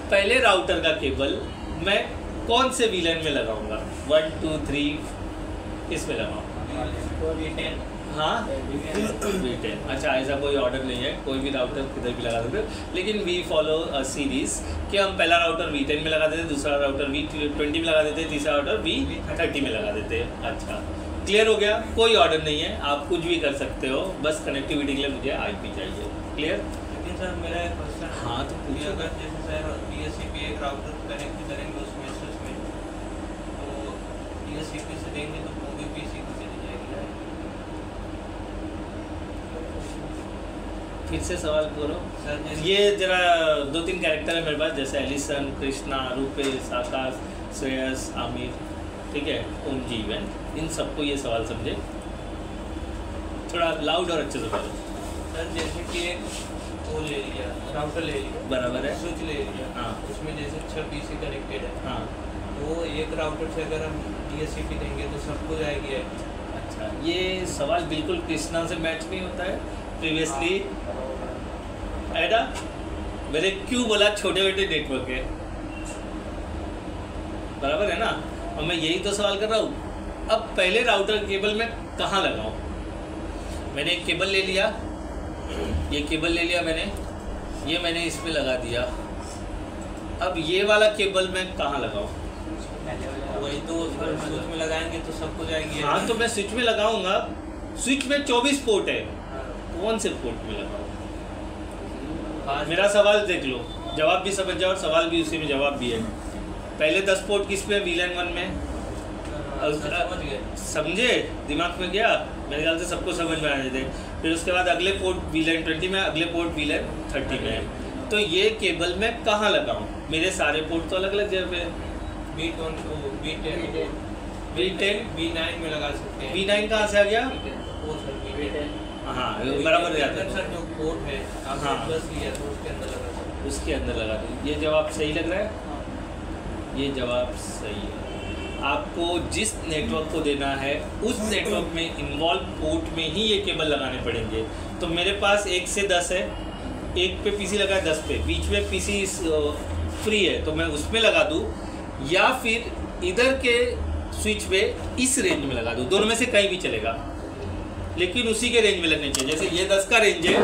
पहले राउटर का केबल मैं कौन से VLAN में लगाऊंगा? 1 2 3 किस में लगाऊँ? V10 हाँ V10। अच्छा, ऐसा कोई ऑर्डर नहीं है, कोई भी राउटर किधर भी लगा सकते हो, लेकिन वी फॉलो अ सीरीज कि हम पहला राउटर V10 में लगा देते, दूसरा राउटर V20 में लगा देते, तीसरा राउटर V30 में लगा देते। अच्छा, क्लियर हो गया? कोई ऑर्डर नहीं है, आप कुछ भी कर सकते हो, बस कनेक्टिविटी के लिए मुझे IP चाहिए। क्लियर? लेकिन सर मेरा एक क्वेश्चन, हाँ तो पूछिए। अगर जैसे सर DSCP एक राउटर कनेक्ट करेंगे उसमें स्विच में, तो DSCP से देंगे तो पूरी PC को चली जाएगी। फिर से सवाल करो सर ये जरा 2-3 कैरेक्टर है मेरे पास, जैसे एलिसन, कृष्णा, रूपेश, आकाश, श्रेयस, आमिर, ठीक है, ओम जी इवेंट, इन सबको ये सवाल समझे, थोड़ा लाउड और अच्छे से बोलो। सर जैसे कि एक वो ले लिया, राउटर ले लिया, बराबर है, स्विच ले लिया, हाँ। उसमें जैसे 6 PC कनेक्टेड है, हाँ। तो एक राउटर से अगर हम DSCP देंगे तो सबको जाएगी। अच्छा, ये सवाल बिल्कुल कृष्णा से मैच नहीं होता है। प्रीवियसली ऐडा मैंने क्यों बोला छोटे छोटे नेटवर्क है, बराबर है ना, और मैं यही तो सवाल कर रहा हूँ। अब पहले राउटर केबल में कहाँ लगाऊँ? मैंने एक केबल ले लिया, ये केबल ले लिया मैंने, ये मैंने इसमें लगा दिया। अब ये वाला केबल मैं कहाँ लगाऊँ? वही तो सर स्विच में लगाएंगे तो सबको जाएगी। हाँ तो मैं स्विच में लगाऊंगा, स्विच में 24 पोर्ट है, कौन से पोर्ट में लगाऊँ? मेरा सवाल देख लो, जवाब भी समझ जाओ और सवाल भी उसी में जवाब भी है। पहले 10 पोर्ट किस पे? VLAN 1 में। समझ गए, समझे? दिमाग में गया? मेरे ख्याल से सबको समझ में आ जाते। फिर उसके बाद अगले पोर्ट VLAN 20 में, अगले पोर्ट VLAN 30 में है। तो ये केबल मैं कहाँ लगाऊँ? मेरे सारे पोर्ट तो अलग अलग जगह पे। V10 V9 में लगा सकते हैं। V9 कहाँ से आ गया? वो सर V10 हाँ बराबर याद है। सर जो पोर्ट है आपने हाँ। बस लिया तो उसके अंदर लगा सकते हैं। उसके अंदर लगा दूँ। ये जवाब सही लग रहा है? ये जवाब सही है। आपको जिस नेटवर्क को देना है उस नेटवर्क में इन्वॉल्व पोर्ट में ही ये केबल लगाने पड़ेंगे। तो मेरे पास 1 से 10 है, एक पे PC लगा है 10 पे, बीच में PC फ्री है तो मैं उसमें लगा दूँ, या फिर इधर के स्विच पे इस रेंज में लगा दूँ। दोनों में से कहीं भी चलेगा, लेकिन उसी के रेंज में लगने चाहिए। जैसे ये 10 का रेंज है,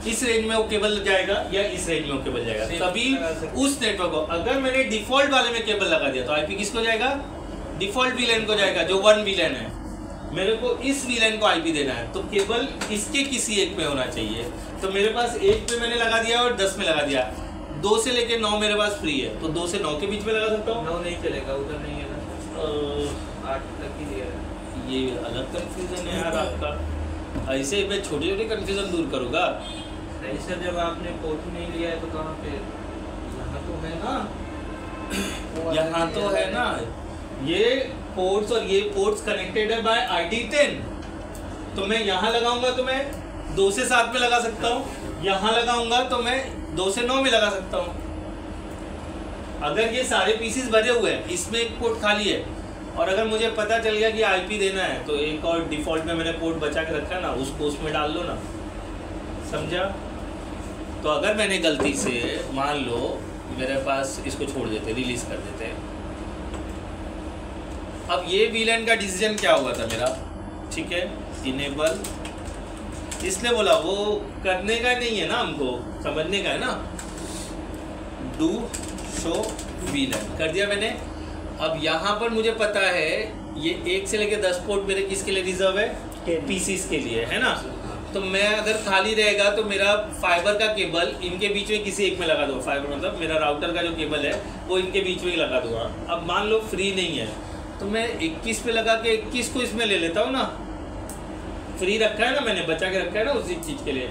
इस रेंज में वो केबल जाएगा या इस रेंज में वो केबल जाएगा, तभी उस नेटवर्क को। अगर मैंने डिफॉल्ट वाले में केबल लगा दिया तो IP किसको जाएगा? डिफॉल्ट VLAN को जाएगा, जो 1 VLAN है। मेरे को इस VLAN को IP देना है, तो केबल इसके किसी एक पे होना चाहिए। तो मेरे पास 1 पे मैंने लगा दिया और 10 में लगा दिया। 2 से लेके 9 मेरे पास फ्री है, तो 2 से 9 के बीच में लगा सकता हूँ। 9 नहीं चलेगा, उधर नहीं है ना, 8 तक ही दिया है। ये अलग कंफ्यूजन है यार आपका। ऐसे मैं छोटे छोटे कंफ्यूजन दूर करूँगा। नहीं सर, जब आपने पोर्ट नहीं लिया है तो कहाँ पे? यहाँ तो है ना, यहाँ तो है ना, ये पोर्ट्स और ये पोर्ट्स कनेक्टेड है बाय ID10। तो मैं यहाँ लगाऊंगा तो मैं 2 से 7 में लगा सकता हूँ, यहाँ लगाऊंगा तो मैं 2 से 9 में लगा सकता हूँ। अगर ये सारे पीसेस भरे हुए हैं, इसमें एक पोर्ट खाली है, और अगर मुझे पता चल गया कि IP देना है तो एक और डिफॉल्ट में मैंने पोर्ट बचा के रखा है ना, उसको उसमें डाल लो ना, समझा? तो अगर मैंने गलती से मान लो मेरे पास, इसको छोड़ देते, रिलीज कर देते हैं। अब ये VLAN का डिसीजन क्या हुआ था मेरा? ठीक है, इनेबल इसलिए बोला, वो करने का नहीं है ना, हमको समझने का है ना। डू शो VLAN कर दिया मैंने। अब यहाँ पर मुझे पता है ये 1 से लेकर 10 पोर्ट मेरे किसके लिए रिजर्व है? PCs के लिए, है ना। तो मैं अगर खाली रहेगा तो मेरा फाइबर का केबल इनके बीच में किसी एक में लगा दूँगा। फाइबर मतलब मेरा राउटर का जो केबल है वो इनके बीच में ही लगा दूँगा। अब मान लो फ्री नहीं है तो मैं 21 पे लगा के 21 को इसमें ले लेता हूँ ना। फ्री रखा है ना, मैंने बचा के रखा है ना उसी चीज़ के लिए।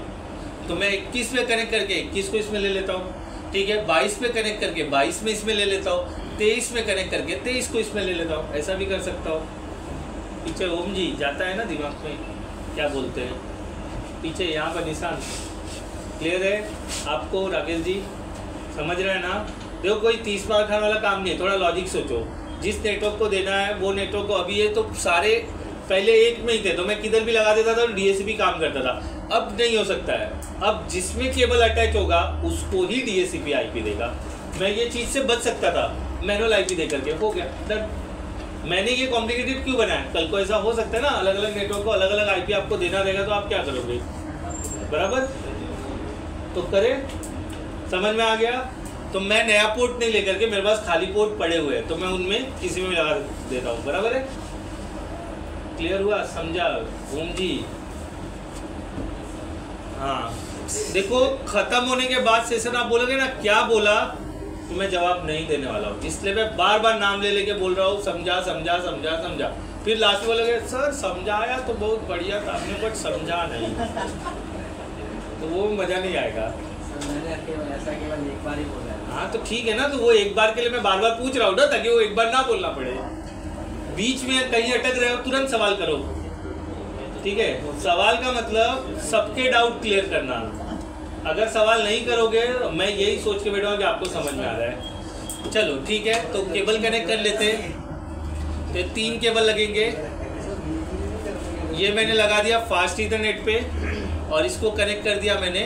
तो मैं 21 पे कनेक्ट करके 21 को इसमें ले लेता हूँ, ठीक है। 22 पे कनेक्ट करके 22 में इसमें ले लेता हूँ। 23 में कनेक्ट करके 23 को इसमें ले लेता हूँ। ऐसा भी कर सकता हूँ। पीछे ओम जी जाता है ना दिमाग में, क्या बोलते हैं पीछे यहाँ पर निशान। क्लियर है आपको राकेश जी? समझ रहे हैं ना? देखो कोई 30 बार खाने वाला काम नहीं है, थोड़ा लॉजिक सोचो। जिस नेटवर्क को देना है वो नेटवर्क को, अभी ये तो सारे पहले एक में ही थे तो मैं किधर भी लगा देता था और DSCP काम करता था। अब नहीं हो सकता है, अब जिसमें केबल अटैच होगा उसको ही DSCP IP देगा। मैं ये चीज़ से बच सकता था मैनुअल IP दे करके, हो गया डन। मैंने ये कॉम्प्लिकेटेड क्यों बनाया? कल को ऐसा हो सकता है ना, अलग अलग नेटवर्क को अलग अलग आईपी आपको देना रहेगा, तो आप क्या करोगे? बराबर, तो करें, समझ में आ गया? तो मैं नया पोर्ट नहीं लेकर के, मेरे पास खाली पोर्ट पड़े हुए हैं, तो मैं उनमें किसी में भी लगा देता हूँ। बराबर है? क्लियर हुआ? समझा ओम जी? हाँ, देखो खत्म होने के बाद सेशन आप बोलोगे ना क्या बोला, तो मैं जवाब नहीं देने वाला हूँ, इसलिए मैं बार बार नाम ले लेके बोल रहा हूँ, समझा समझा समझा समझा। फिर लास्ट में बोलोगे सर समझाया तो बहुत बढ़िया था आपने, बट समझा नहीं, तो वो मजा नहीं आएगा। ऐसा केवल एक बार ही बोला है। हाँ तो ठीक है ना, तो वो एक बार के लिए मैं बार बार पूछ रहा हूँ ना, ताकि वो एक बार ना बोलना पड़े। बीच में कहीं अटक रहे हो तुरंत सवाल करो, ठीक है? सवाल का मतलब सबके डाउट क्लियर करना। अगर सवाल नहीं करोगे मैं यही सोच के बैठूंगा कि आपको समझ में आ रहा है। चलो ठीक है, तो केबल कनेक्ट कर लेते हैं। तो 3 केबल लगेंगे, ये मैंने लगा दिया फास्ट ईथरनेट पे, और इसको कनेक्ट कर दिया मैंने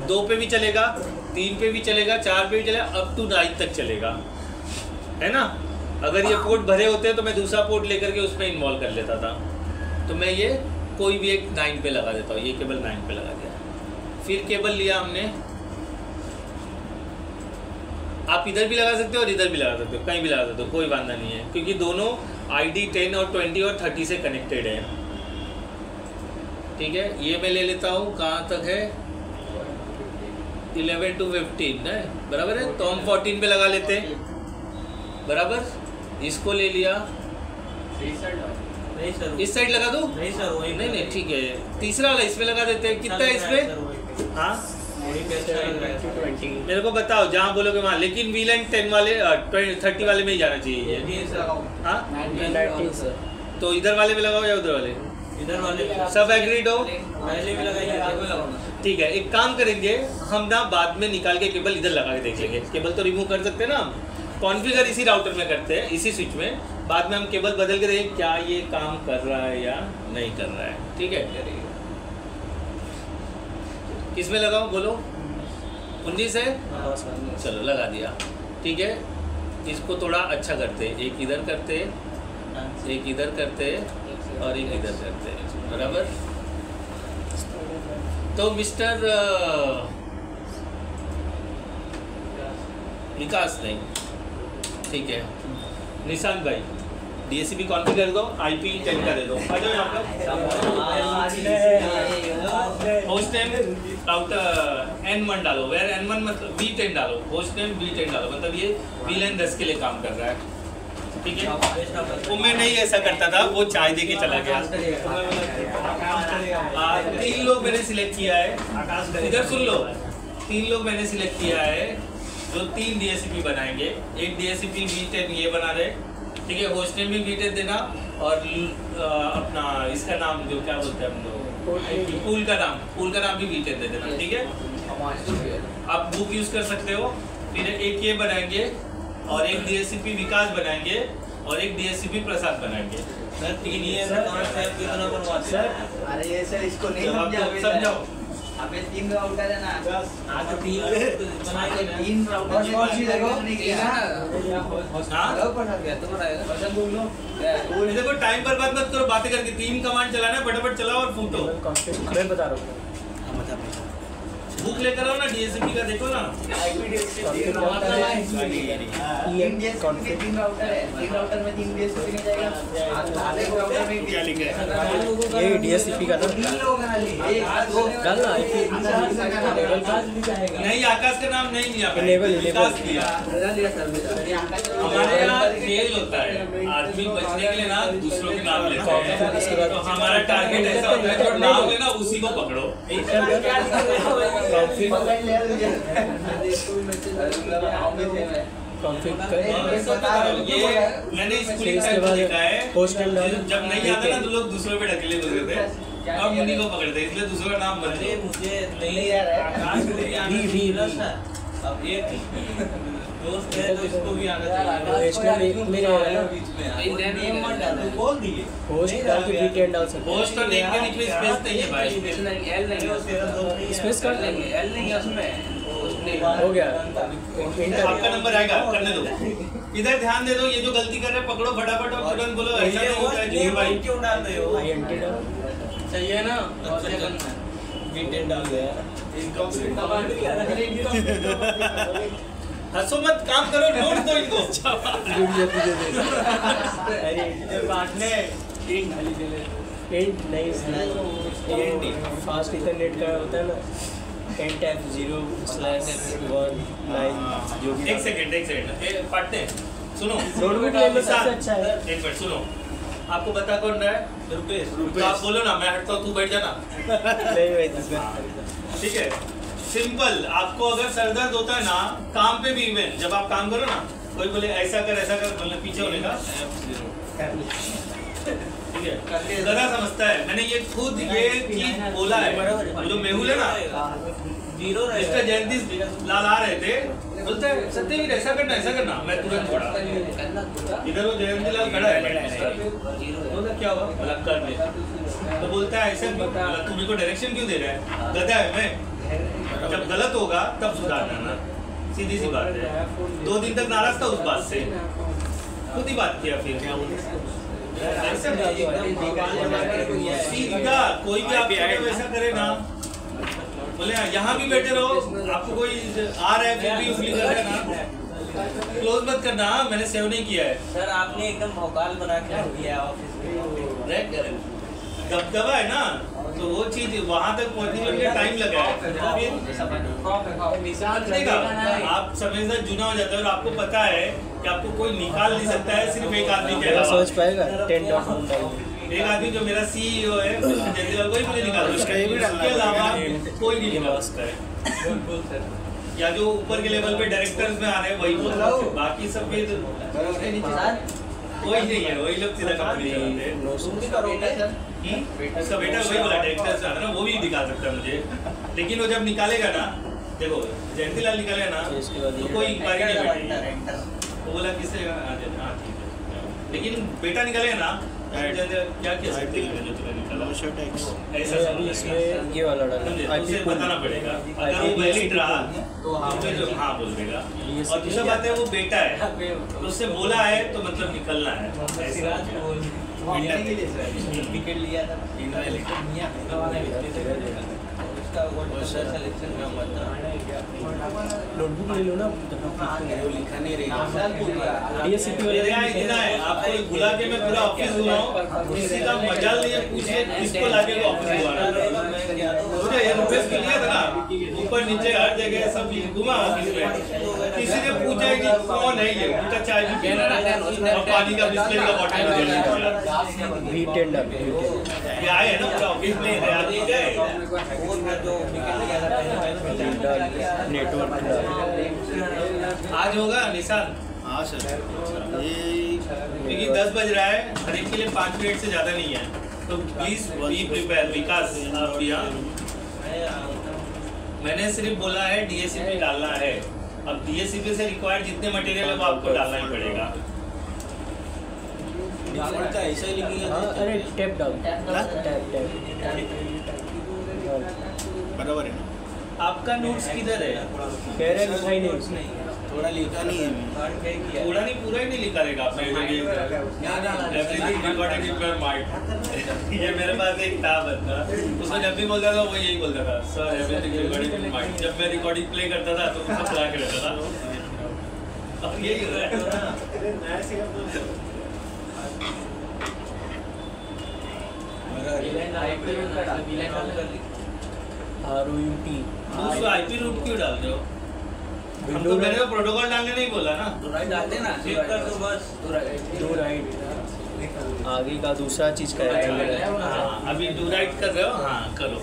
2 पे भी चलेगा, 3 पे भी चलेगा, 4 पे भी चलेगा, अप टू 9 तक चलेगा, है ना? अगर ये पोर्ट भरे होते तो मैं दूसरा पोर्ट लेकर के उसमें इन्वॉल्व कर लेता था। तो मैं ये कोई भी एक 9 पे लगा देता हूँ, ये केबल 9 पे लगा दिया। फिर केबल लिया हमने, आप इधर भी लगा सकते हो और इधर भी लगा सकते हो, कहीं भी लगा सकते हो, कोई वांधा नहीं है, क्योंकि दोनों ID 10 और 20 और 30 से कनेक्टेड है। ठीक है, ये मैं ले लेता हूँ, कहाँ तक है? 11 to 15 है, बराबर है? तो हम 14 पे लगा लेते हैं, बराबर? इसको ले लिया, नहीं सर, इस साइड लगा दो। नहीं सर, वही नहीं ठीक है, तीसरा वाला इसमें लगा देते हैं। कितना है इसमें? हाँ मेरे को बताओ, जहाँ बोलोगे वहाँ, लेकिन व्हील एंड 10 वाले 30 वाले में ही जाना चाहिए ये। हाँ 19 सर। तो इधर वाले में लगाओ या उधर वाले? इधर वाले सब एग्रीड हो? पहले भी लगाइए, ठीक है, एक काम करेंगे हम ना, बाद में निकाल के केबल इधर लगा के देख लेंगे। केबल तो रिमूव कर सकते हैं ना हम, कॉन्फ़िगर इसी राउटर में करते हैं, इसी स्विच में। बाद में हम केबल बदल के देखें क्या ये काम कर रहा है या नहीं कर रहा है। ठीक है, किसमें लगाऊं बोलो? 19 है, चलो लगा दिया। ठीक है, इसको थोड़ा अच्छा करते, एक इधर करते, एक इधर करते और एक इधर करते, बराबर? तो मिस्टर विकास नहीं, ठीक है, निशांत भाई DSCP कॉन्फ़िगर कर दो, IP 10 का दे दो। आ जाओ यहाँ पर, होस्ट नेम राउटर N1 डालो, वेयर N1 मतलब V10 डालो, होस्ट नेम V10 डालो, मतलब ये VLAN 10 के लिए काम कर रहा है। ठीक है, वो मैं नहीं ऐसा करता था, वो चाय दे के चला गया। 3 लोग मैंने सिलेक्ट किया है, इधर सुन लो, 3 लोग मैंने सिलेक्ट किया है जो 3 DSCP बनाएंगे। एक DSCP V10 ये बना रहे, ठीक है, होस्ट नेम भी V10 देना, और अपना इसका नाम जो क्या बोलते हैं हम लोग, पूल का नाम भी V10 दे देना। ठीक है, आप बुक यूज़ कर सकते हो। फिर एक ये बनाएंगे, और एक DSCP विकास बनाएंगे, और एक DSCP प्रसाद बनाएंगे। सर 3 ही है, कितना बनवाते हैं? अरे ये सर इसको नहीं समझाओ। अबे 3 राउटर है ना, हाँ तो 3 बनाएंगे ना, 3 राउटर कौन सी देखो नहीं किया हाँ तो देखो, टाइम पर बात मत करो, बातें करके 3 कमांड चलाना है, फटाफट चलाओ और फूटो। मैं बता रहा हूँ। बुक लेकर आओ ना, DSCP का देखो ना। तीन राउटर है, 3 राउटर में 3 DSCP नहीं जाएगा। आधे राउटर में क्या लिखा है? ये DSCP का ना 3 लोग हैं ना, डालना IP नहीं, आकाश का नाम नहीं लिया, Enable, विकास दिया। हमारे हमारे यहाँ फेल होता है, आदमी बचने के लिए ना दूसरों के नाम लेते हैं, तो हमारा टारगेट ऐसा होता है जो नाम लेना उसी को पकड़ो। कॉन्फ़िग ये मैंने स्कूलिंग टाइम में देखा है, जब नहीं आता ना तो लोग दूसरों पे ढकेले बोलते थे और मुन्नी को पकड़ते, इसलिए दूसरों का नाम बदले। मुझे नहीं यार, अब एक दोस्त है तो इसको भी आना चाहिए। बोल दिए होस्ट डाल के V10 डाल सकते होस्ट और नेम के बीच में स्पेस नहीं है भाई, स्पेस कर लेंगे। एल नहीं है उसमें, हो गया। आपका नंबर आएगा, करने दो। इधर ध्यान दे दो, ये जो गलती कर रहे हैं पकड़ो फटाफट और तुरंत बोलो ऐसा नहीं होता है जी भाई। क्यों डाल रहे हो? INT डाल। सही है ना? V10 डाल दिया। हंसो मत, काम करो, नोट दो इनको। अरे बांटने इंट नहीं, फास्ट इथरनेट का होता है ना, $10/0/1/9 जो भी। एक सेकंड पढ़ते हैं, सुनो। नोटबुक ले लो, सबसे अच्छा है। एक मिनट सुनो, आपको बता कौन रहा है? रुपेश। तो आप बोलो ना, मैं हटता हूँ, तू बैठ जाना। नहीं भाई, दूसरा। ठीक है, सिंपल। आपको अगर सर दर्द होता है ना, काम पे भी इवन जब आप काम करो ना, कोई बोले ऐसा कर बोलना पीछे होने का, ठीक है, गधा समझता है। मैंने ये खुद ये चीज बोला है। वो जो मेहुल है ना, मिस्टर जयंती लाल आ रहे थे, बोलते हैं सत्यवीर ऐसा करना, मैं तुरंत छोड़ा। इधर वो जयंती लाल खड़ा है, बोला क्या हुआ, बोला कर दे। तो बोलता है ऐसे, बोला तू मेरे को डायरेक्शन क्यों दे रहा है, गधा है मैं, जब गलत होगा तब सुधारना ना, सीधी सी बात है। 2 दिन तक नाराज था उस बात से, खुद ही बात किया फिर सीधा। कोई भी आप वैसा करे ना, बोले यहाँ भी बैठे रहो, आपको कोई आ रहा है फिर भी उंगली कर रहा है ना, क्लोज मत करना। मैंने सेव नहीं किया है सर, आपने एकदम भौकाल बना के रख दिया ऑफिस में। दबदबा है ना, तो वो चीज वहां तक पहुंचने में टाइम लगा है। आप समझदार जुना हो जाता है और आपको पता है कि आपको कोई निकाल नहीं सकता है, सिर्फ एक आदमी के अलावा। समझ पाएगा 10.1 एक आदमी जो मेरा सीईओ है जयंती वही मुझे निकाल सकता है, उसके अलावा कोई नहीं निकाल सकता है। या जो ऊपर के लेवल पे डायरेक्टर्स में आ रहे हैं वही बोल सकते हैं, बाकी सब भी कोई नहीं है, वही लोग सीधा कंपनी चलाते हैं। उसका बेटा वही बोला डायरेक्टर्स आता है ना, वो भी दिखा सकता है मुझे, लेकिन वो जब निकालेगा ना, देखो जयंती लाल निकालेगा ना तो कोई इंक्वायरी नहीं बैठेगी। वो बोला किससे, हाँ ठीक है, लेकिन बेटा निकालेगा ना, क्या क्या सकते हैं जो तुम्हें निकाला ऐसा इसमें ये वाला डाला, उसे बताना पड़ेगा। अगर वो वैलिड रहा तो हमें जो हाँ बोल देगा। और दूसरा बात है वो बेटा है, तो उससे बोला है तो मतलब निकलना है। विकेट लिया था नोटबुक ले लो ना, लिखा नहीं रहेगा। आपको बुला के मैं पूरा ऑफिस घुमाऊं, किसी का मजाल नहीं है पूछे किसको लाके ऑफिस घुमाना। मुझे ये रुपये के लिए था ना, ऊपर नीचे हर जगह सब घुमा ऑफिस में, किसी ने पूछा है कि कौन है ये, उनका चाय भी पीना और पानी का बिस्किट का बॉटल V10 डाल। ये आए है ना पूरा ऑफिस में नेटवर्क आज होगा निशान। हाँ सर, क्योंकि 10 बज रहा है, हर एक के लिए 5 मिनट से ज़्यादा नहीं है, तो प्लीज़ बी प्रिपेयर। विकास और मैंने सिर्फ बोला है DSCP डालना है। अब DSCP से रिक्वायर्ड जितने मटेरियल है वो आपको डालना ही पड़ेगा। ऐसा ही लिखिएगा। अरे टैप डाल, टैप बराबर है ना। आपका नोट्स किधर है? कह रहे लिखा ही नहीं उसने, थोड़ा लिखा नहीं है, पूरा नहीं, पूरा ही नहीं लिखा रहेगा आपने। Everything recorded in my mind. ये मेरे पास एक था बंदा, उसमें जब भी बोलता था वो यही बोलता था, sir everything recorded in mind. जब मैं रिकॉर्डिंग प्ले करता था तो उसको बुला के रहता था। अब यही हो रहा है। ROUT उसको IP रूट क्यों डाल रहे हो? हमको मैंने तो प्रोटोकॉल डालने नहीं बोला ना। डाल देना, चेक कर दो बस। डू राइट आगे का दूसरा चीज का है। हाँ, अभी डू राइट कर रहे हो, हाँ करो।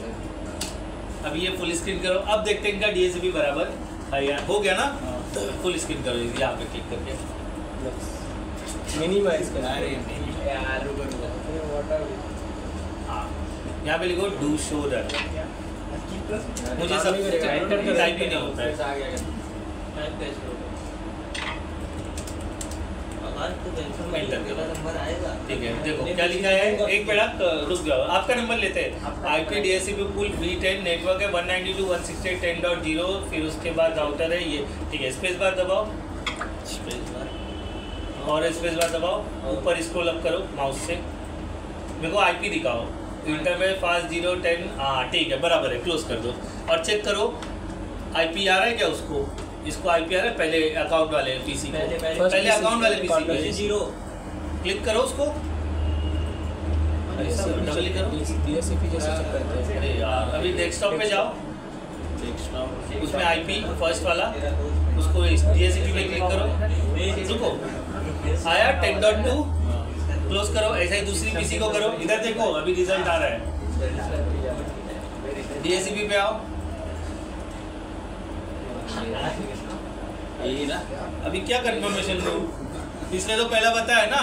अभी ये फुल स्क्रीन करो, अब देखते हैं इनका DSCP बराबर है या हो गया ना। फुल स्क्रीन करो यहाँ पे क्लिक करके, मिनिमाइज कर। हाँ यहाँ पे लिखो डू शो रन। मुझे सब टाइप ही नहीं होता है। ठीक है, देखो क्या लिखा है, एक मिनट रुक जाओ, आपका नंबर लेते हैं। IP DSCP पुल V10 नेटवर्क है 192.168.10, फिर उसके बाद राउटर है ये। ठीक है, स्पेस बार दबाओ। स्पेस बार और स्पेस बार दबाओ, ऊपर स्क्रॉल अप करो माउस से, मेरे को आईपी दिखाओ, इंटरनेट फास्ट 010, हाँ ठीक है बराबर है, क्लोज कर दो और चेक करो आईपी आ रहा है क्या उसको, इसको आईपी आ रहा है पहले अकाउंट वाले पीसी को, पहले अकाउंट वाले पीसी पे 0 क्लिक करो उसको, डबल क्लिक करो, DSCP जैसे चेक करते हैं। अरे यार अभी डेस्कटॉप पे जाओ, उसमें आईपी फर्स्ट वाला उसको DSCP पे क्लिक करो, रुको आया 10.2 क्लोज करो, ऐसा ही दूसरी पीसी को करो, इधर देखो अभी रिजल्ट आ रहा है, DSCP पे आओ, यही ना अभी क्या कंफर्मेशन दो, इसने तो पहला बताया ना,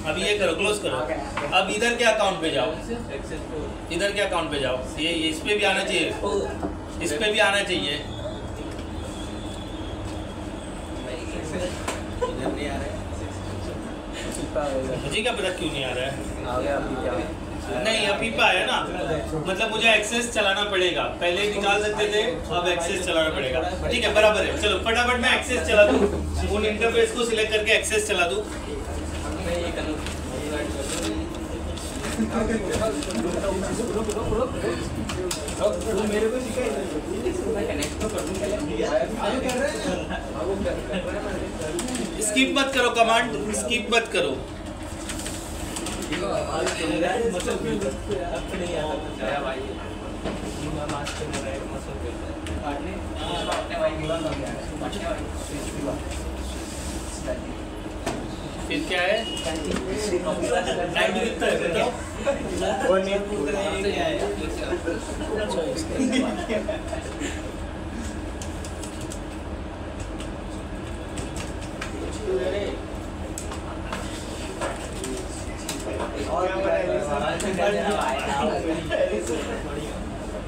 अभी ये करो क्लोज करो, अब इधर के अकाउंट पे जाओ, इधर के अकाउंट पे जाओ, ये इस पे भी आना चाहिए, इस पे भी आना चाहिए, इधर नहीं आ रहा है। मुझे क्या पता क्यों नहीं आ रहा है, आ गया अभी क्या? नहीं अभी पे आया ना, मतलब मुझे एक्सेस चलाना पड़ेगा, पहले निकाल सकते थे अब एक्सेस चलाना पड़ेगा, ठीक है बराबर है, चलो फटाफट मैं एक्सेस चला दूँ, उन इंटरफेस को सिलेक्ट करके एक्सेस चला दूँ, स्किप मत करो कमांड, स्किप मत करो, फिर क्या है टाइम कितना है बताओ,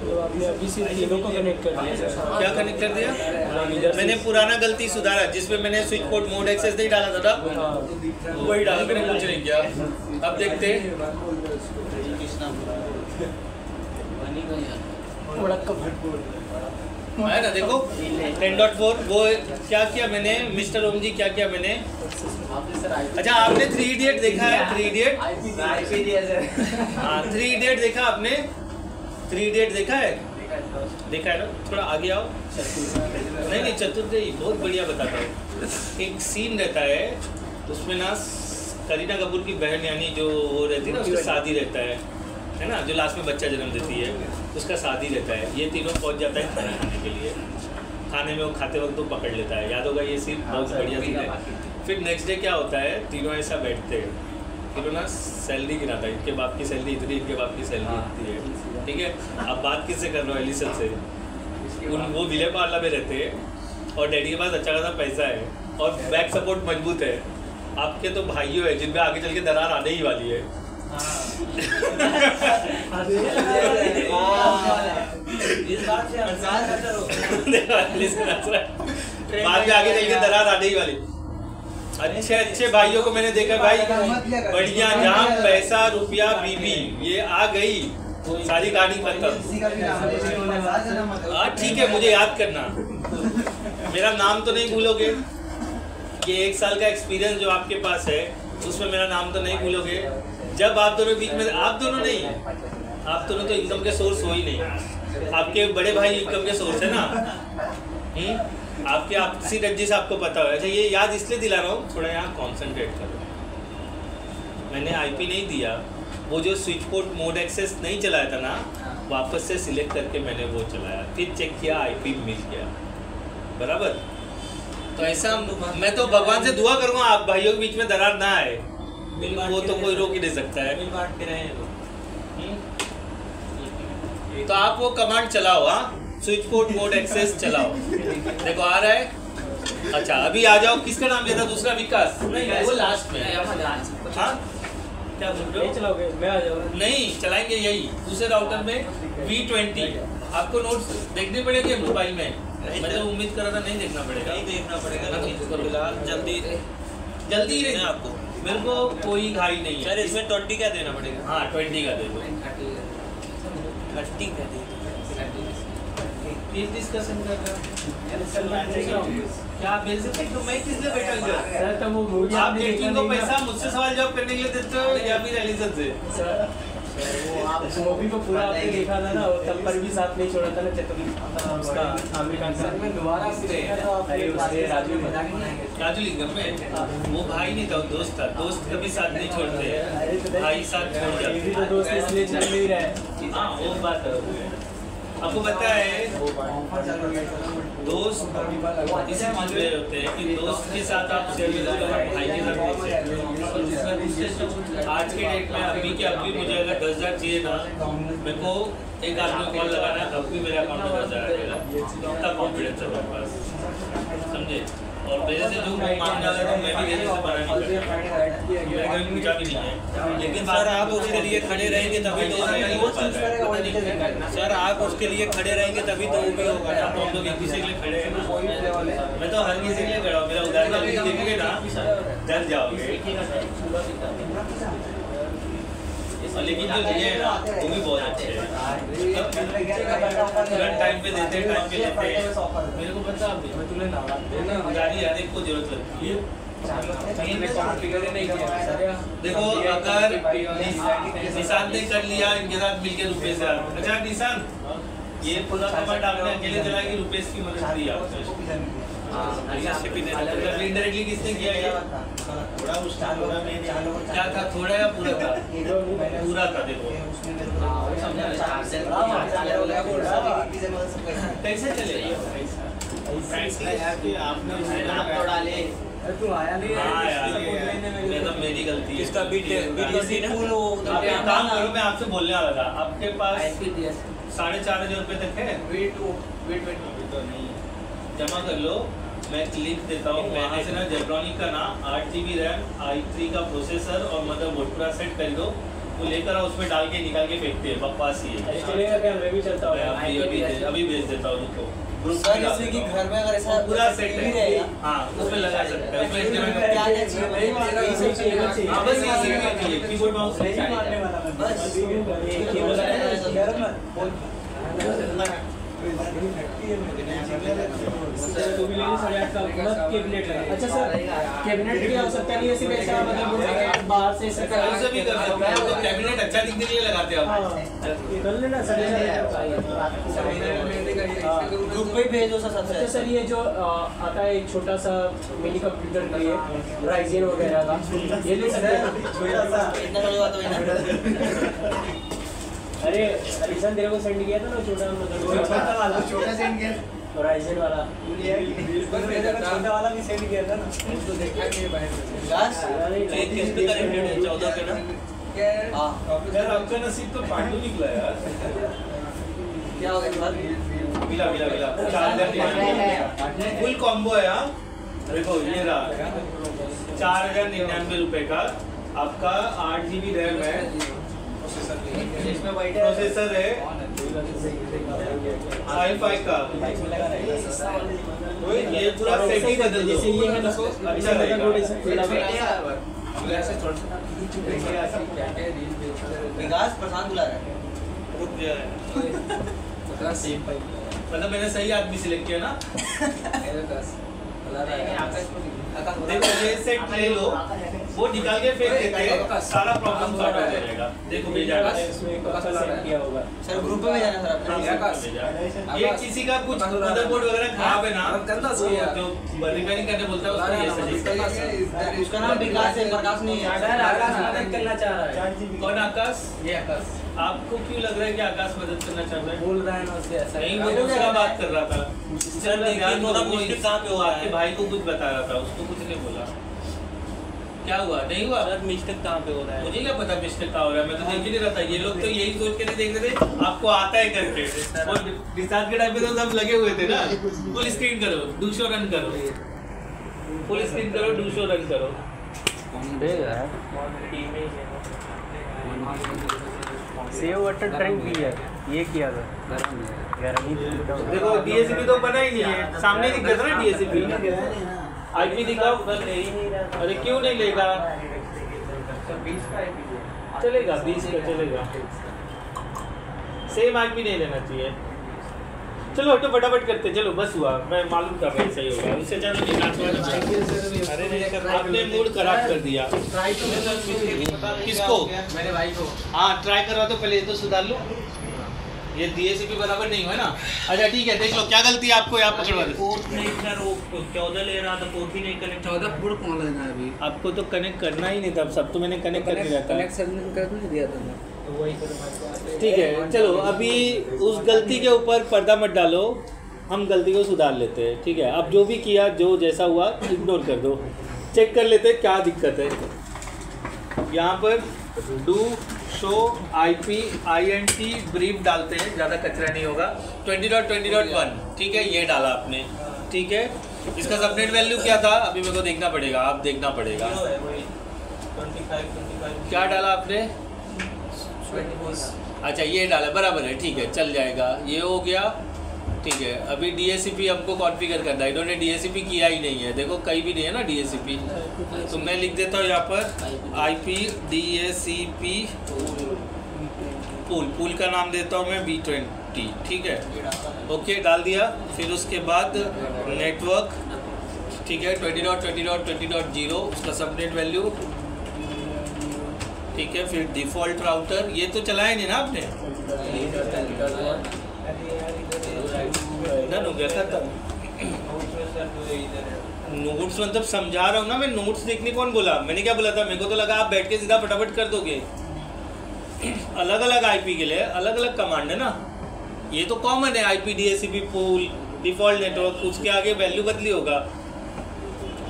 तो आपने अभी से तीनों को कनेक्ट कर दिया सर। क्या कनेक्ट कर दिया, मैंने पुराना गलती सुधारा, जिसमें मैंने स्विच पोर्ट मोड एक्सेस नहीं डाला था ना, वही डाला, मैंने कुछ नहीं किया, अब देखते है ना, देखो 10.4 वो क्या किया मैंने, मिस्टर ओम जी क्या किया मैंने, अच्छा आपने 3 इडियट देखा है, 3 इडियट, हाँ 3 इडियट देखा आपने, 3 इडियट देखा है ना, थोड़ा आगे आओ, नहीं चतुर्दय बहुत बढ़िया बताता हूँ, एक सीन रहता है उसमें ना करीना कपूर की बहन यानी जो वो रहती है ना, उसका शादी रहता है ना, जो लास्ट में बच्चा जन्म देती है उसका शादी रहता है, ये तीनों पहुंच जाता है खाना खाने के लिए, खाने में वो खाते वक्त तो पकड़ लेता है, याद होगा ये सीन, बहुत बढ़िया सीन है। फिर नेक्स्ट डे क्या होता है, तीनों ऐसा बैठते हैं, तीनों ना सैलरी गिनाता है, इनके बाप की सैलरी इतनी, इनके बाप की सैलरी इतनी है, ठीक है, अब बात किससे कर रहा हूँ, एलिसन से, वो विले पार्ला में रहते हैं और डैडी के पास अच्छा खासा पैसा है और बैक सपोर्ट मजबूत है, आपके तो भाइयों है जिनमें आगे चल के दरार आने ही वाली है, इस बात से बाद में आगे चल के दरार आने ही वाली, अच्छे भाइयों को मैंने देखा भाई बढ़िया, जहाँ पैसा रुपया बीबी ये आ गई सारी गाड़ी खत्म, हाँ ठीक है मुझे याद करना, मेरा नाम तो नहीं भूलोगे, ये 1 साल का एक्सपीरियंस जो आपके पास है उसमें मेरा नाम तो नहीं भूलोगे, जब आप दोनों बीच में, आप दोनों नहीं, आप दोनों तो इनकम के सोर्स हो ही नहीं, आपके बड़े भाई इनकम के सोर्स है ना, आपके आपसी रंजिश आपको पता है, अच्छा ये याद इसलिए दिला रहा हूँ, थोड़ा यहाँ कॉन्सेंट्रेट करो, मैंने आईपी नहीं दिया, वो जो स्विच पोर्ट मोड एक्सेस नहीं चलाया था ना, वापस से सिलेक्ट करके मैंने वो चलाया, फिर चेक किया आईपी मिल गया, बराबर, तो ऐसा मैं तो भगवान से दुआ करूँगा आप भाइयों के बीच में दरार ना आए, वो तो कोई रोक ही नहीं सकता है, तो आप वो कमांड चलाओ, हाँ स्विच पोर्ट मोड एक्सेस चलाओ, देखो आ रहा है, अच्छा अभी आ जाओ, किसका नाम लिया था दूसरा, विकास, नहीं वो लास्ट में, हाँ क्या बोल रहे हो, चलाओगे मैं आ जाऊँगा, नहीं चलाएंगे यही दूसरे राउटर में V20, आपको नोट्स देखने पड़ेंगे मोबाइल में, मैं तो उम्मीद कर रहा था नहीं देखना पड़ेगा, नहीं देखना पड़ेगा, जल्दी जल्दी ही नहीं आपको, मेरे को कोई घाई नहीं है, सर इसमें 20 क्या देना पड़ेगा, हाँ 20 का दे दो, 30 क्या देना, ये डिस्कशन कर रहे हो क्या आप भेज सकते तो मैं किस लिए बैठा इधर सर तो वो मूवी आप जेटली को पैसा मुझसे सवाल जवाब करने के लिए देते हो या फिर एलिजत से सर वो आप मूवी को पूरा आपने देखा था ना, तब पर भी साथ नहीं छोड़ा था ना चतुर्ली उसका आमिर खान का। में दोबारा अरे उसने राजू राजू घर में वो भाई नहीं था, वो दोस्त था। दोस्त कभी साथ नहीं छोड़ते, भाई साथ छोड़ ये भी जाते। तो दोस्त इसलिए चल नहीं रहा है। हाँ वो बात है। आपको पता है दोस्त इसी चीज में होते हैं कि दोस्त के साथ आप शेयर करो, भाई के साथ नहीं शेयर करो। आज के डेट में अभी के अभी मुझे अगर 10,000 चाहिए ना, मेरे को एक आदमी को कॉल लगाना है, अभी मेरे अकाउंट में 10,000 आ जाएगा। इतना कॉन्फिडेंस है मेरे पास, समझे। और मेरे से जो मांगने वाला था मैं भी देने से मना नहीं करता, मेरे घर में पूछा भी नहीं है। लेकिन सर आप उसके लिए खड़े रहेंगे तभी तो सर आप उसके लिए खड़े रहेंगे तभी तो वो भी होगा ना। तो हम लोग एक दूसरे के लिए खड़े हैं ना। मैं तो हर किसी के लिए खड़ा हूँ। मेरा उदाहरण अभी देखोगे ना डर जाओगे। और लेकिन जो लिए है ना वो भी बहुत अच्छे हैं, तुरंत टाइम पे देते हैं, टाइम पे लेते हैं। मेरे को पता है गाड़ी आने को जरूरत लगती है। देखो अगर निशान ने कर लिया इनके साथ मिलकर रुपये से, अच्छा निशान ये पूरा कमांड आपने अकेले चला कि रुपये की मदद दी आपने इनडायरेक्टली किसने किया ये? क्या था, थोड़ा या पूरा था? पूरा था। देखो कैसे चलेगा? तू आया नहीं मैं तो मेरी गलती है। इसका आप एक काम करो, मैं आपसे बोलने वाला था, आपके पास 4,500 रुपये तक है? जमा कर लो, मैं लिंक देता हूँ। वहाँ से ना जेब्रॉनिक का ना 8GB रैम, i3 का प्रोसेसर और मदरबोर्ड पूरा सेट कर दो। वो लेकर आओ, उसमें डाल के निकाल के फेंकते हैं, बकवास ही है। चलेगा क्या? मैं भी चलता मैं अभी भेज देता हूँ उनको। सर जैसे कि घर में अगर ऐसा पूरा सेट है, हाँ उसमें लगा सकते हैं। उसमें हाँ बस ये चाहिए, कीबोर्ड माउस अच्छा सर कैबिनेट की आवश्यकता नहीं है, सिर्फ ऐसा मतलब बाहर से ऐसा भी कर सकते हैं। तो कैबिनेट अच्छा दिखने के लिए लगाते हैं आप। कर लेना सर। ग्रुप पे भेजो सर सबसे। अच्छा सर ये जो आता है एक छोटा सा मिनी कंप्यूटर के लिए राइजन वगैरह का, ये ले सकते हैं ना? इतना बड़ी बात हुई ना। अरे रिशन तेरे को सेंड किया था ना छोटा, मतलब छोटा सेंड किया राइजन वाला, छोटा वाला भी सेंड किया था ना, उसको देखा नहीं बाहर ये किस पे कनेक्टेड है 14 पे ना? हाँ यार आपका नसीब तो पांडु निकला यार। क्या हो गया सर? मिला फुल कॉम्बो है। हाँ देखो ये रहा 4,099 रुपए का आपका 8GB रैम है, प्रोसेसर है i5 का। ये पूरा सेट ही बदल दो। जैसे ये है ना, अच्छा रहेगा। विकास प्रशांत बुला रहा है। रुक गया है। मतलब मैंने सही आदमी सिलेक्ट किया ना। देखो ये सेट ले लो, वो निकाल के फेंक देते हैं, सारा प्रॉब्लम सॉल्व हो जाएगा। देखो भेजा किया होगा सर ग्रुप में जाना सर। ये किसी का कुछ मदरबोर्ड वगैरह खराब है ना, जो रिपेयरिंग करने बोलता है उसको ये सजेस्ट। उसका नाम विकास है, प्रकाश नहीं है। सर आकाश मदद करना चाह रहा है। कौन आकाश? ये आकाश आपको क्यों लग रहा है कि आकाश मदद करना चाह रहा है? बोल रहा है ना उससे ऐसा नहीं, वो दूसरा बात कर रहा था। सर लेकिन थोड़ा मिस्टेक कहाँ पे हो रहा आपके है? भाई को कुछ बता रहा था, उसको कुछ नहीं बोला। क्या हुआ? नहीं हुआ? सर मिस्टेक कहाँ पे हो रहा है? मुझे क्या पता मिस्टेक कहाँ हो रहा है, मैं तो देख ही नहीं रहा था। ये लोग तो यही सोच के नहीं देख रहे थे आपको आता है करके। और रिचार्ज के टाइम पे तो सब लगे हुए थे ना। फुल स्क्रीन करो, डू शो रन करो, फुल स्क्रीन करो, डू शो रन करो। सेव वाटर टैंक भी है, ये किया था गर्मी। देखो डीएसपी तो बना ही नहीं है, सामने दिख रहा है ना डीएसपी। आईपी दिखाओ। अरे क्यों नहीं लेगा? चलेगा 20 का चलेगा। सेम आईपी नहीं लेना चाहिए। चलो हटो फटाफट करते, चलो बस हुआ, मैं मालूम था भाई सही होगा, उससे ज़्यादा नहीं। अरे आपने मूड खराब कर दिया। किसको? मेरे भाई को। हाँ ट्राई करवा तो पहले ये तो सुधार लो, ये DACP बराबर नहीं हुआ ना। अच्छा ठीक है, देख लो क्या गलती है आपको यहाँ पकड़वा दे। पोर्ट नहीं सर, वो 14 ले रहा था, पोर्ट ही नहीं कनेक्ट। 14 फुट कौन लेना है अभी? आपको तो कनेक्ट करना ही नहीं था, सब तो मैंने कनेक्ट कर दिया था। कनेक्ट सबमिट कर नहीं दिया था मैं। तो वही पर ठीक है चलो, अभी उस गलती के ऊपर पर्दा मत डालो, हम गलती को सुधार लेते हैं। ठीक है, अब जो भी किया, जो जैसा हुआ इग्नोर कर दो, चेक कर लेते हैं क्या दिक्कत है। यहाँ पर do show IP INT brief डालते हैं, ज़्यादा कचरा नहीं होगा। 20.20.1 ठीक है, ये डाला आपने। ठीक है, इसका सबनेट वैल्यू क्या था अभी मेरे को देखना पड़ेगा, आप देखना पड़ेगा। 25 क्या डाला आपने? अच्छा ये डाला, बराबर है, ठीक है चल जाएगा, ये हो गया। ठीक है, अभी DACP हमको कॉन्फ़िगर करना है, इन्होंने DACP किया ही नहीं है, देखो कहीं भी नहीं है ना DACP, तो मैं लिख देता हूँ यहाँ पर IP DACP पूल का नाम देता हूँ मैं V20। ठीक है, ओके डाल दिया। फिर उसके बाद नेटवर्क, ठीक है 20.20.20.0 उसका सबनेट वैल्यू। ठीक है, फिर डिफ़ॉल्ट राउटर, ये तो चलाया नहीं ना आपने? ना हो गया था नोट्स, मतलब समझा रहा हूँ ना मैं, नोट्स देखने कौन बोला? मैंने क्या बोला था? मेरे को तो लगा आप बैठ के सीधा फटाफट कर दोगे। अलग अलग IP के लिए अलग अलग कमांड है ना, ये तो कॉमन है IP DACP pool default network, उसके आगे वैल्यू बदली होगा।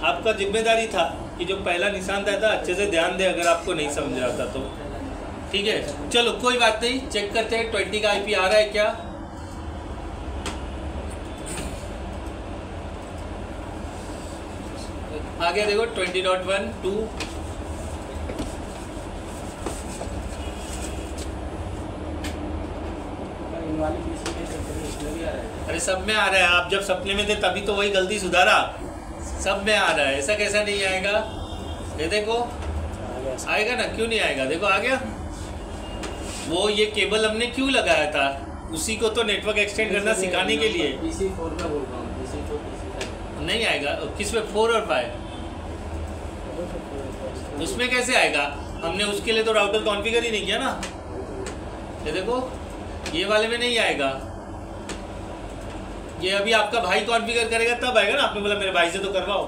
आपका जिम्मेदारी था कि जो पहला निशान था अच्छे से ध्यान दे, अगर आपको नहीं समझ रहा था तो। ठीक है चलो कोई बात नहीं, चेक करते हैं 20 का IP आ रहा है क्या। आ गया देखो 20.1.2। अरे सब में आ रहा है, आप जब सपने में थे तभी तो वही गलती सुधारा, सब में आ रहा है, ऐसा कैसा नहीं आएगा? ये देखो आएगा ना, क्यों नहीं आएगा? देखो आ गया। वो ये केबल हमने क्यों लगाया था? उसी को तो नेटवर्क एक्सटेंड करना सिखाने के लिए। PC4 का बोल रहा हूँ, PC4 PC5 नहीं आएगा किस में? 4 और 5 उसमें कैसे आएगा? हमने उसके लिए तो राउटर कॉन्फ़िगर ही नहीं किया ना। ये देखो ये वाले में नहीं आएगा, ये अभी आपका भाई कॉन्फ़िगर करेगा तब आएगा ना। आपने बोला मेरे भाई से तो करवाओ,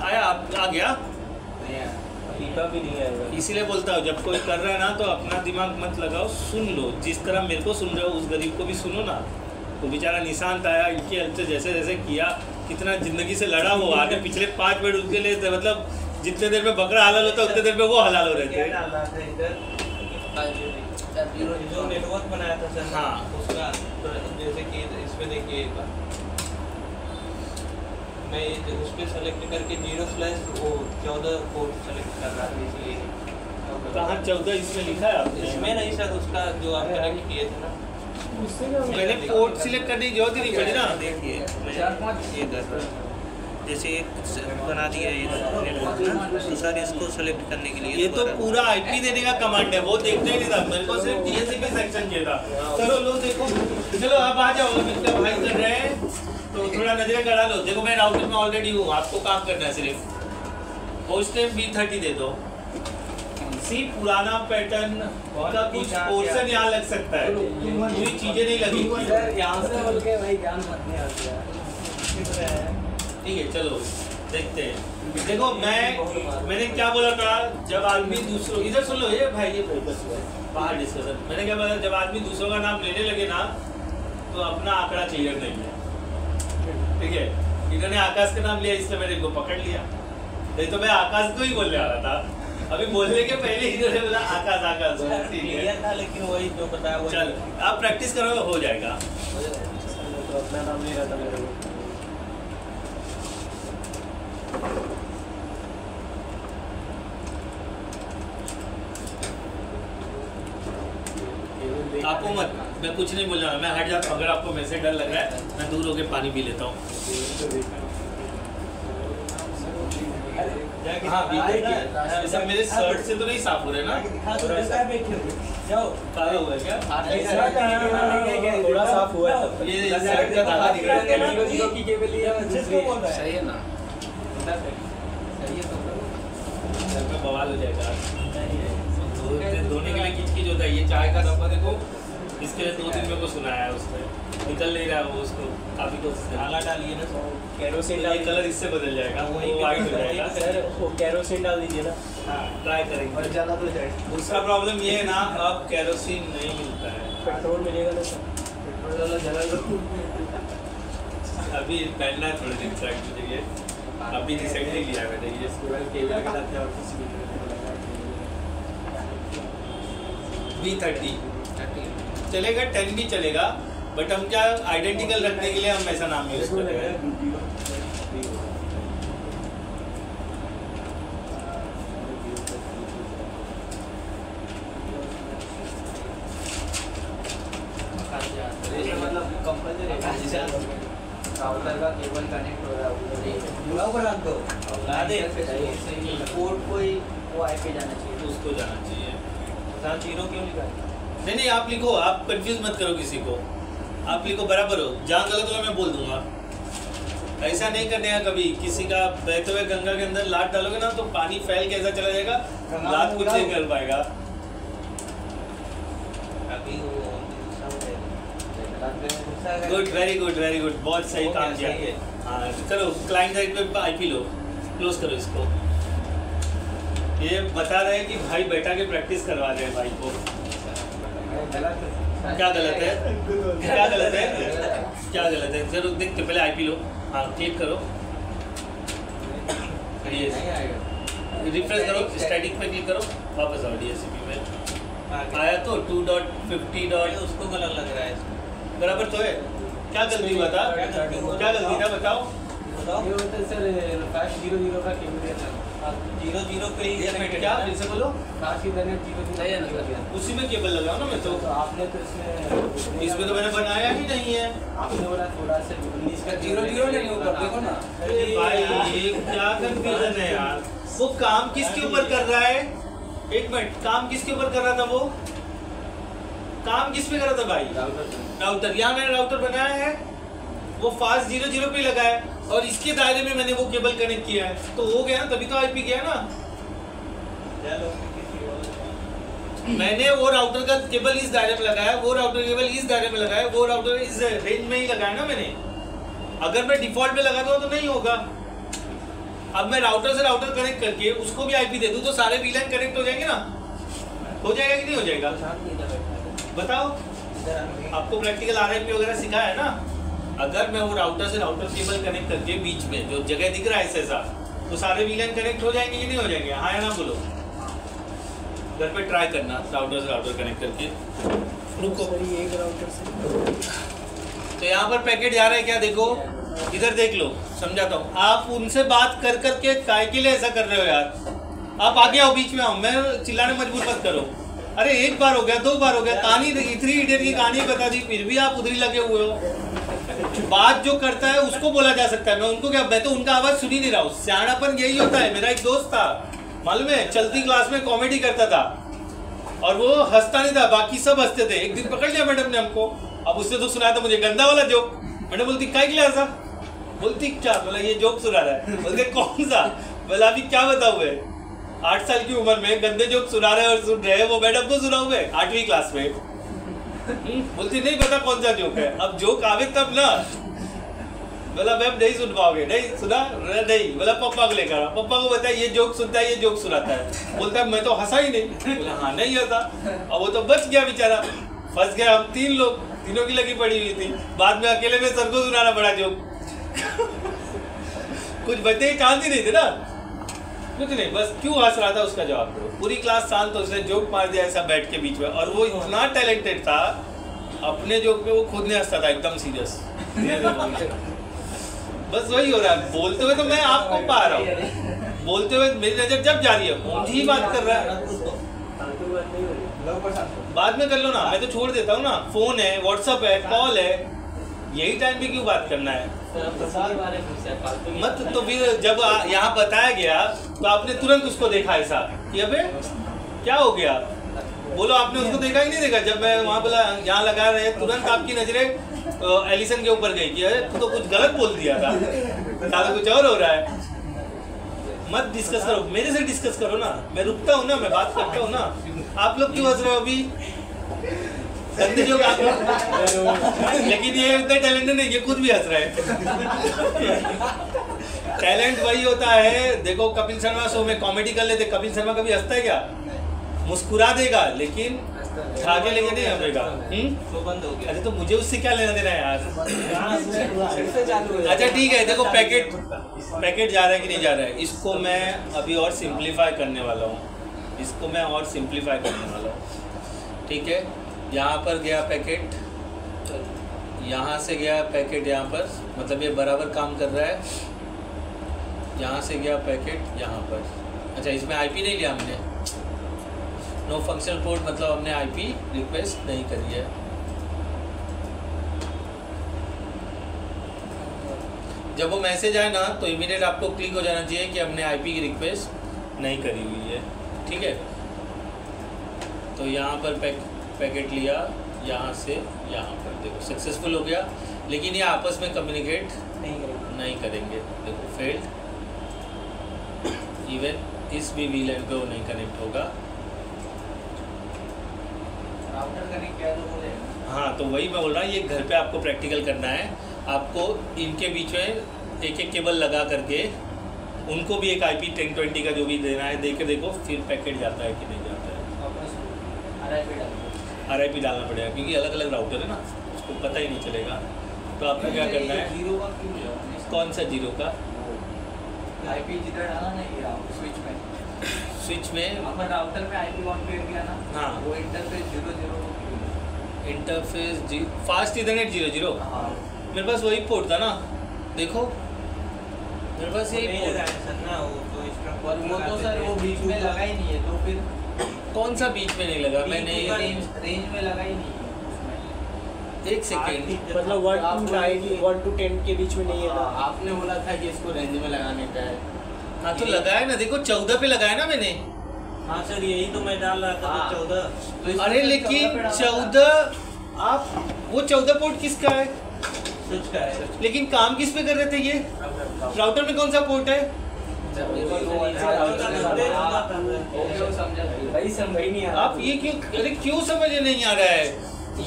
आया आ गया, भी नहीं आएगा। इसीलिए बोलता हूँ जब कोई कर रहा है ना तो अपना दिमाग मत लगाओ, सुन लो। जिस तरह मेरे को सुन रहे हो उस गरीब को भी सुनो ना। तो बेचारा निशांत आया, इनकी हेल्प से जैसे जैसे किया, कितना ज़िंदगी से लड़ा वो, आगे पिछले 5 मिनट उसके लिए, मतलब जितने देर में बकरा हलाल होता है उतने देर में वो हलाल हो रहे थे। जो नेटवर्क बनाया था सर, हाँ उसका तो जैसे कि इसमें देखिए मैं उस पर सेलेक्ट करके 0/ वो 14 पोर्ट सेलेक्ट कर रहा था, इसलिए कहाँ 14 इसमें लिखा है आपने? इसमें नहीं सर, उसका जो आप कनेक्ट किए थे ना, मैंने पोर्ट सिलेक्ट करने की जरूरत ही नहीं पड़ी ना। देखिए मैं ये कर रहा जैसे एक बना दिया ये नेटवर्क ना, तो सर इसको सेलेक्ट करने के लिए ये तो पूरा IP देने का कमांड है, वो देखना ही नहीं था मेरे को, सिर्फ DACP सेक्शन चाहिए था। चलो लो देखो, चलो आप आ जाओ, इनका भाई कर रहे हैं तो थोड़ा नजरें गड़ा लो। देखो मैं राउटर में ऑलरेडी हूँ, आपको काम करना है सिर्फ। होस्ट नेम V30 दे दो। सी पुराना पैटर्न का कुछ पोर्शन यहाँ लग सकता है, पूरी चीजें नहीं लगी। यहाँ से बोल के भाई ज्ञान मत नहीं आती। ठीक है चलो देखते हैं। देखो मैंने क्या बोला था, जब आदमी दूसरों, इधर सुन लो ये भाई, ये बाहर डिस्कशन। मैंने क्या बोला, जब आदमी दूसरों का नाम लेने लगे ना तो अपना आंकड़ा क्लियर नहीं है। ठीक है, इन्होंने आकाश का नाम लिया इसलिए मैंने इनको पकड़ लिया, नहीं तो मैं आकाश को ही बोलने आ रहा था। अभी बोलने के पहले इन्होंने बोला आकाश। क्लियर था, लेकिन वही जो बताया वो। चल आप प्रैक्टिस करोगे हो जाएगा। तो अपना नाम ले रहा था मेरे को। आपको मत, मैं कुछ नहीं बोल रहा, मैं हट जाता हूँ। अगर आपको मेरे से डर लग रहा है मैं दूर होकर पानी पी लेता हूँ। हाँ सब मेरे शर्ट से तो नहीं साफ हो रहे ना? हाँ तो बैठे हो जाओ, काला हुआ है क्या? थोड़ा साफ हुआ है तब तक। ये साइड का धागा दिख रहा है। 0 की केबल ही है दूसरी। सही है ना? सही है तो घर में बवाल हो जाएगा। धोने के लिए किचकिच होता है। ये चाय का डब्बा देखो, इसके लिए 2 दिन मेरे को सुनाया है उसने, निकल नहीं रहा वो, उसको काफी कोशिश कर। धागा डालिए ना, केरोसिन ये कलर इससे बदल जाएगा, वो वाइट हो जाएगा। सर वो केरोसिन डाल दीजिए ना। हाँ, ट्राई करेंगे। और ज़्यादा तो जाए दूसरा प्रॉब्लम ये है ना, अब केरोसिन नहीं मिलता है। पेट्रोल मिलेगा ना सर? पेट्रोल वाला जला लो। अभी पहनना है थोड़े दिन तक मुझे ये, अभी रिसेंटली लिया है मैंने ये। V30 चलेगा, 10 भी चलेगा, बट हम क्या आइडेंटिकल रखने के लिए हम ऐसा नाम यूज कर रहे हैं। मतलब कंपल्सरी राउटर का केबल कनेक्ट हो रहा है पोर्ट कोई वो आईपी जाना चाहिए, तो उसको जाना चाहिए। साथ 0 क्यों लिखा है? नहीं नहीं, आप लिखो, आप कंफ्यूज मत करो किसी को, आप लिखो बराबर हो। जहाँ गलत होगा मैं बोल दूंगा। ऐसा नहीं करने का कभी, किसी का बहते हुए गंगा के अंदर लात डालोगे ना तो पानी फैल के ऐसा चला जाएगा, लात कुछ नहीं कर पाएगा। अभी वो good, very good, very good, बहुत सही काम किया। हाँ करो, क्लाइंट साइड पे आईपी लो, क्लोज करो इसको। ये बता रहे हैं कि भाई बैठा के प्रैक्टिस करवा रहे हैं भाई को। क्या गलत है? क्या गलत है? क्या गलत है? जरूर देख के पहले आईपी लो। हाँ क्लिक करो, रिफ्रेश करो, स्टैटिक पे क्लिक करो, वापस आओ डीएससीपी में। आया तो 2.50. उसको गलत लग रहा है इसको। बराबर तो है। क्या गलती हुआ था? क्या गलती था बताओ? ये होता है सर फास्ट 0 का केबल है। 0 पे ही connect क्या है। फिर से बोलो? फास्ट इथरनेट 0 सही है ना सर? उसी में केबल लगाओ ना। मैं तो आपने तो इसमें तो मैंने बनाया ही नहीं है। आपने बोला थोड़ा सा 19 का 0 नहीं ऊपर देखो ना। अरे भाई ये क्या कंफ्यूजन है यार। वो काम किसके ऊपर कर रहा है? एक मिनट, काम किसके ऊपर कर रहा था? वो काम किस पे कर रहा था भाई? राउटर। यहाँ मैंने राउटर बनाया है, वो फास्ट 0 पे लगा है, और इसके दायरे में मैंने वो केबल कनेक्ट किया है, तो हो गया ना, तभी तो आईपी गया ना। मैंने वो राउटर का केबल इस दायरे में लगाया, वो राउटर केबल इस दायरे में लगाया, वो राउटर इस रेंज में ही लगाया ना मैंने। अगर मैं डिफॉल्ट पे लगा दूँ तो नहीं होगा। अब मैं राउटर से राउटर कनेक्ट करके उसको भी आईपी दे दूँ तो सारे वीलैन कनेक्ट हो जाएंगे ना? हो जाएगा कि नहीं हो जाएगा? बताओ, आपको प्रैक्टिकल आरएफपी वगैरह सिखाया है ना? अगर मैं वो राउटर से राउटर केबल कनेक्ट करके बीच में जो जगह दिख रहा है ऐसा, तो सारे वीलैन कनेक्ट हो जाएंगे कि नहीं हो जाएंगे? हाँ या ना बोलो। घर पे ट्राई करना राउटर से राउटर कनेक्ट करके। रुको, सर ये एक राउटर से तो यहाँ पर पैकेट जा रहा है क्या? देखो इधर देख लो, समझाता हूँ। आप उनसे बात कर करके काय के लिए ऐसा कर रहे हो यार? आप आगे आओ, बीच में आओ, मैं चिल्लाने मजबूर मत करो। अरे एक बार हो गया, 2 बार हो गया, कहानी 3 इडियट की कहानी बता दी, फिर भी आप उधरी लगे हुए हो। बात जो करता है उसको बोला जा सकता है, मैं उनको क्या, मैं तो उनका आवाज सुन ही नहीं रहा हूँ। सियानापन यही होता है। मेरा एक दोस्त था, मालूम है, चलती क्लास में कॉमेडी करता था और वो हंसता नहीं था, बाकी सब हंसते थे। एक दिन पकड़ लिया मैडम ने हमको। अब उसने तो सुनाया था मुझे गंदा वाला जोक। मैडम बोलती काय के लिए ऐसा? बोलती क्या? बोला ये जोक सुना रहा है। बोलते कौन सा? बोला अभी क्या बताऊँ है, 8 साल की उम्र में गंदे जोक सुना रहे और सुन रहे हैं। वो मैडम को सुना हुए 8वीं क्लास में। बोलती नहीं पता कौन सा जोक है, अब जोक आवे तब ना। बोला मैम नहीं सुन पाओगे। नहीं सुना? नहीं। बोला पापा को लेकर आओ, पापा को बताया ये जोक सुनता है, ये जोक सुनाता है। बोलता है मैं तो हंसा ही नहीं। बोला हाँ नहीं होता। और वो तो बच गया बेचारा, फंस गया। हम 3 लोग, तीनों की लगी पड़ी हुई थी। बाद में अकेले में सर को सुनाना पड़ा जोक। कुछ बचने की चांस ही नहीं थे ना, कुछ नहीं, बस क्यों हंस रहा था उसका जवाब दो। पूरी क्लास शांत, तो उसने जोक मार दिया ऐसा बैठ के बीच में। और वो इतना टैलेंटेड था, अपने जोक पे वो खुद नहीं हंसता था, एकदम सीरियस। बस वही हो रहा है। बोलते हुए तो मैं आपको पा रहा हूँ, बोलते हुए मेरी नजर जब जा रही है, मुझे ही बात कर रहा है। बाद में कर लो ना, मैं तो छोड़ देता हूँ ना। फोन है, व्हाट्सएप है, कॉल है, यही टाइम पे क्यों बात करना है? मत तो फिर जब यहाँ बताया गया तो आपने तुरंत उसको देखा ऐसा कि अबे क्या हो गया? बोलो आपने उसको देखा ही नहीं देखा? जब मैं वहाँ बोला यहाँ लगा रहे, तुरंत आपकी नजरें एलिसन के ऊपर गई कि अरे तू तो कुछ गलत बोल दिया था, सारा कुछ और हो रहा है। मत डिस्कस करो, मेरे से डिस्कस करो ना, मैं रुकता हूँ ना, मैं बात करता हूँ ना। आप लोग क्यों हंस रहे हो अभी? गंदे जोक आप लोग, लेकिन ये उतना टैलेंटेड नहीं, ये खुद भी हंस रहा है। टैलेंट वही होता है, देखो कपिल शर्मा शो में कॉमेडी कर लेते, कपिल शर्मा कभी हंसता है क्या? मुस्कुरा देगा लेकिन आगे लेके नहीं हंसेगा। तो बंद हो गया। अरे तो मुझे उससे क्या लेना देना है यार? अच्छा ठीक है, देखो पैकेट जा रहा है कि नहीं जा रहा है, इसको मैं अभी और सिंप्लीफाई करने वाला हूँ, इसको मैं और सिंप्लीफाई करने वाला हूँ। ठीक है, यहाँ पर गया पैकेट, यहाँ से गया पैकेट यहाँ पर, मतलब ये बराबर काम कर रहा है। यहाँ से गया पैकेट यहाँ पर। अच्छा इसमें आईपी नहीं लिया हमने, नो फंक्शनल पोर्ट, मतलब हमने आईपी रिक्वेस्ट नहीं करी है। जब वो मैसेज आए ना तो इमीडिएट आपको क्लिक हो जाना चाहिए कि हमने आईपी की रिक्वेस्ट नहीं करी हुई है। ठीक है, तो यहाँ पर पैकेट लिया, यहाँ से यहाँ पर देखो सक्सेसफुल हो गया, लेकिन ये आपस में कम्युनिकेट नहीं करेंगे। देखो फेल्ड, इवन इस भी वीलैन पे वो नहीं कनेक्ट होगा। राउटर कनेक्ट किया तो बोलेगा। हाँ तो वही मैं बोल रहा हूँ, ये घर पे आपको प्रैक्टिकल करना है। आपको इनके बीच में एक एक केबल लगा करके उनको भी एक IP 1020 का जो भी देना है दे के देखो, फिर पैकेट जाता है कि नहीं जाता है। RIP डालना पड़ेगा क्योंकि अलग अलग राउटर है ना, उसको पता ही नहीं चलेगा। तो आपको क्या करना है, जीरो का क्यों लिया? कौन सा जीरो का? IP जिधर डाला नहीं है स्विच में, स्विच में अपन राउटर में IP कॉन्फ़िगर किया ना, हाँ। वो इंटरफेस 00 इंटरफेस फास्ट इथरनेट 00। हाँ मेरे पास वही पोर्ट था ना, देखो मेरे पास यही नहीं पोर्ट। लगा है सर ना, वो तो इसका और वो तो सर वो बीच में लगा ही नहीं है, तो फिर कौन सा बीच में नहीं लगा? मैंने रेंज में लगा ही नहीं है उसमें। एक सेकेंड, मतलब 1 to 10 के बीच में नहीं है ना। आपने बोला था कि इसको रेंज में लगाने का है। हाँ तो लगाया ना, देखो 14 पे लगाया ना मैंने। हाँ सर यही तो मैं डाल रहा था, हाँ। 14। तो इसमें अरे सर लेकिन 14 पे डाला 14 आप वो 14 पोर्ट किसका है? स्विच का है। लेकिन काम किस पे कर रहे थे ये? राउटर में कौन सा पोर्ट है? भाई समझ ही नहीं आ रहा। आप ये क्यों, अरे क्यों समझ नहीं आ रहा है?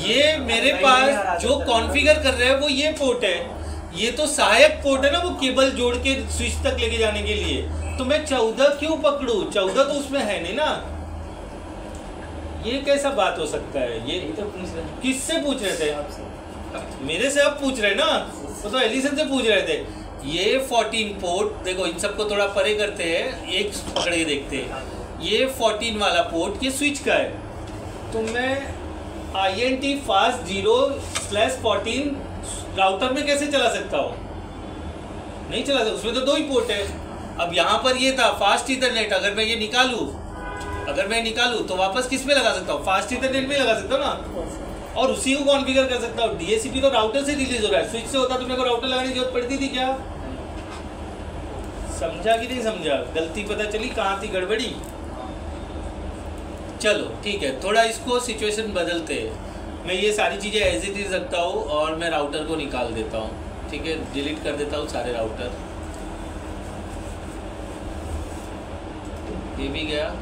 ये मेरे पास जो कॉन्फ़िगर कर रहे हैं वो ये पोर्ट है, ये तो सहायक पोर्ट है ना, वो केबल जोड़ के स्विच तक लेके जाने के लिए। तो मैं 14 क्यों पकड़ूं? 14 तो उसमें है नहीं ना। ये कैसा बात हो सकता है? ये तो पूछ रहे हैं किससे पूछ रहे थे? मेरे से आप पूछ रहे ना, वो तो एलिसन से पूछ रहे थे। ये 14 पोर्ट देखो, इन सबको थोड़ा परे करते हैं, एक पकड़ के देखते हैं। ये 14 वाला पोर्ट ये स्विच का है, तो मैं INT fast 0/14 राउटर में कैसे चला सकता हूँ? नहीं चला सकता, उसमें तो 2 ही पोर्ट है। अब यहाँ पर ये था फास्ट इथरनेट, अगर मैं ये निकालूँ तो वापस किस में लगा सकता हूँ? फास्ट इथरनेट में लगा सकता हूँ ना, और उसी को कॉन्फ़िगर कर सकता हूँ। DHCP तो राउटर से रिलीज हो रहा है, स्विच से होता तो मेरे को राउटर लगाने की जरूरत पड़ती थी क्या? समझा कि नहीं समझा? गलती पता चली कहाँ थी गड़बड़ी? चलो ठीक है, थोड़ा इसको सिचुएशन बदलते हैं। मैं ये सारी चीज़ें एज इट इज रखता हूँ और मैं राउटर को निकाल देता हूँ। ठीक है, डिलीट कर देता हूँ सारे राउटर। ये भी गया,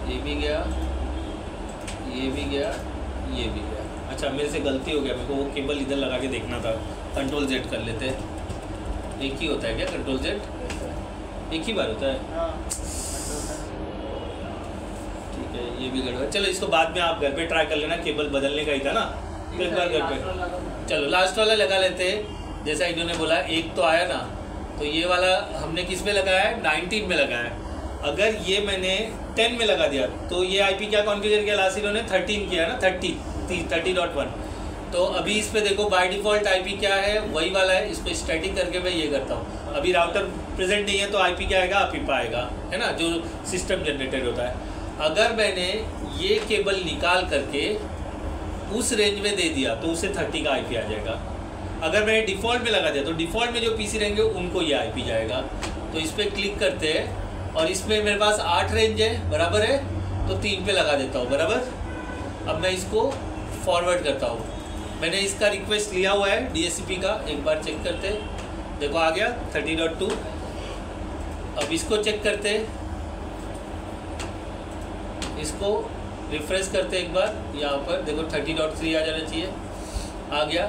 ये भी गया, ये भी गया, ये भी गया। अच्छा मेरे से गलती हो गया, मेरे को वो केबल इधर लगा के देखना था। कंट्रोल Z कर लेते हैं। एक ही होता है क्या कंट्रोल Z? एक ही बार होता है? ठीक है, ये भी गड़बड़। चलो इसको बाद में आप घर पे ट्राई कर लेना, केबल बदलने का ही था ना, तो एक बार घर पे। चलो लास्ट वाला लगा लेते हैं। जैसा इन्होंने बोला एक तो आया ना, तो ये वाला हमने किस में लगाया है? 19 में लगाया है। अगर ये मैंने 10 में लगा दिया तो ये IP क्या कॉन्फ़िगर किया? लास्ट इन्होंने 13 किया ना, 30.1। तो अभी इस पे देखो बाय डिफ़ॉल्ट IP क्या है? वही वाला है। इसको स्टैटिक करके मैं ये करता हूँ। अभी राउटर प्रेजेंट नहीं है तो IP क्या आएगा? API आएगा, है ना, जो सिस्टम जनरेटेड होता है। अगर मैंने ये केबल निकाल करके उस रेंज में दे दिया तो उसे 30 का IP आ जाएगा। अगर मैंने डिफ़ॉल्ट में लगा दिया तो डिफ़ॉल्ट में जो PC रहेंगे उनको ये IP जाएगा। तो इस पर क्लिक करते हैं और इसमें मेरे पास 8 रेंज है, बराबर है। तो 3 पे लगा देता हूँ, बराबर। अब मैं इसको फॉरवर्ड करता हूँ। मैंने इसका रिक्वेस्ट लिया हुआ है DHCP का, एक बार चेक करते। देखो आ गया 30.2। अब इसको चेक करते, इसको रिफ्रेश करते एक बार, यहाँ पर देखो 30.3 आ जाना चाहिए, आ गया।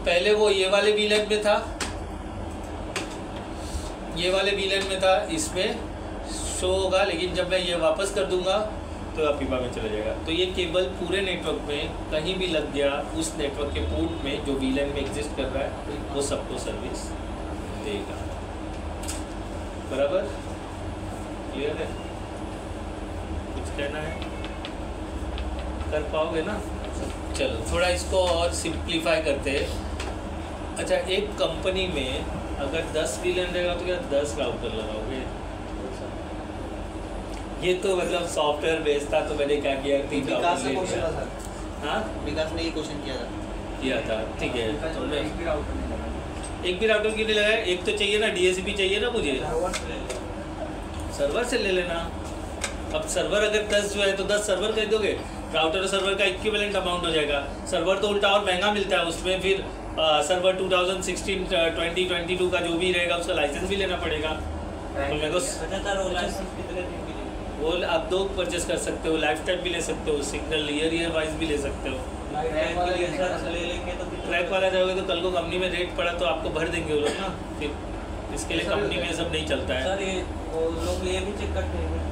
पहले वो ये वाले VLAN में था, ये वाले VLAN में था, इसमें शो होगा, लेकिन जब मैं ये वापस कर दूंगा तो पीपा में चला जाएगा। तो ये केबल पूरे नेटवर्क में कहीं भी लग गया, उस नेटवर्क के पोर्ट में जो VLAN में एग्जिस्ट कर रहा है वो सबको सर्विस देगा, बराबर। क्लियर है? कुछ कहना है? कर पाओगे ना? चलो थोड़ा इसको और सिंप्लीफाई करते हैं। अच्छा, एक कंपनी में अगर 10 VLAN रहेगा तो क्या 10 राउटर लगाओगे? ये तो मतलब सॉफ्टवेयर बेस्ड था, तो मैंने क्या किया, 3 विकास राउटर ने ले क्वेश्चन लिया। था, हाँ, विकास ने ये क्वेश्चन किया था। ठीक है। तो मैं एक भी राउटर नहीं लगा। एक भी राउटर क्यों नहीं लगाया? एक तो चाहिए ना, DHCP चाहिए ना मुझे, सर्वर से ले लेना। अब सर्वर अगर 10 जो है तो 10 सर्वर कर दोगे, राउटर और सर्वर का इक्विवेलेंट अमाउंट हो जाएगा। सर्वर तो उल्टा और महंगा मिलता है, उसमें फिर सर्वर 2016, 20, 22 का जो भी रहेगा उसका लाइसेंस भी लेना पड़ेगा। तो मेरे को वो आप 2 परचेस कर सकते हो, लाइफ टाइम भी ले सकते हो, सिंगल ईयर वाइज भी ले सकते हो। ट्रैक वाला जाओगे तो कल को कंपनी में रेट पड़ा तो आपको भर देंगे वो लोग ना, फिर इसके लिए कंपनी में सब नहीं चलता है। सर ये वो लोग ये भी चेक करते हैं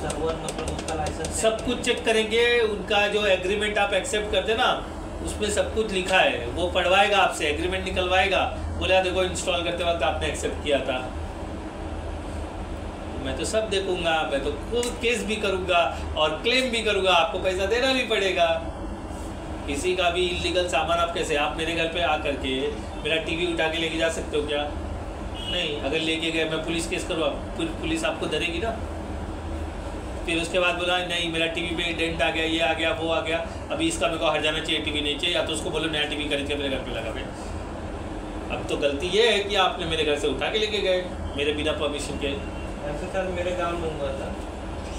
सर्वर, मतलब उसका लाइसेंस सब कुछ चेक करेंगे, उनका जो एग्रीमेंट आप एक्सेप्ट करते ना उसमें सब कुछ लिखा है, वो पढ़वाएगा आपसे, एग्रीमेंट निकलवाएगा, बोला देखो इंस्टॉल करते वक्त आपने एक्सेप्ट किया था। मैं तो सब देखूंगा, मैं तो केस भी करूंगा और क्लेम भी करूंगा, आपको पैसा देना भी पड़ेगा। किसी का भी इलीगल सामान आप कैसे, आप मेरे घर पे आ करके मेरा टीवी उठा के लेके जा सकते हो क्या? नहीं। अगर लेके गए मैं पुलिस केस करूँ, पुलिस आपको धरेगी ना। फिर उसके बाद बोला नहीं मेरा टीवी पे डेंट आ गया, ये आ गया, वो आ गया, अभी इसका मेरे को हट जाना चाहिए, टीवी नहीं चाहिए, या तो उसको बोलो नया टीवी खरीद के मेरे घर पे लगा दे। अब तो गलती ये है कि आपने मेरे घर से उठा के लेके गए मेरे बिना परमिशन के। ऐसे सर मेरे गांव में हुआ था,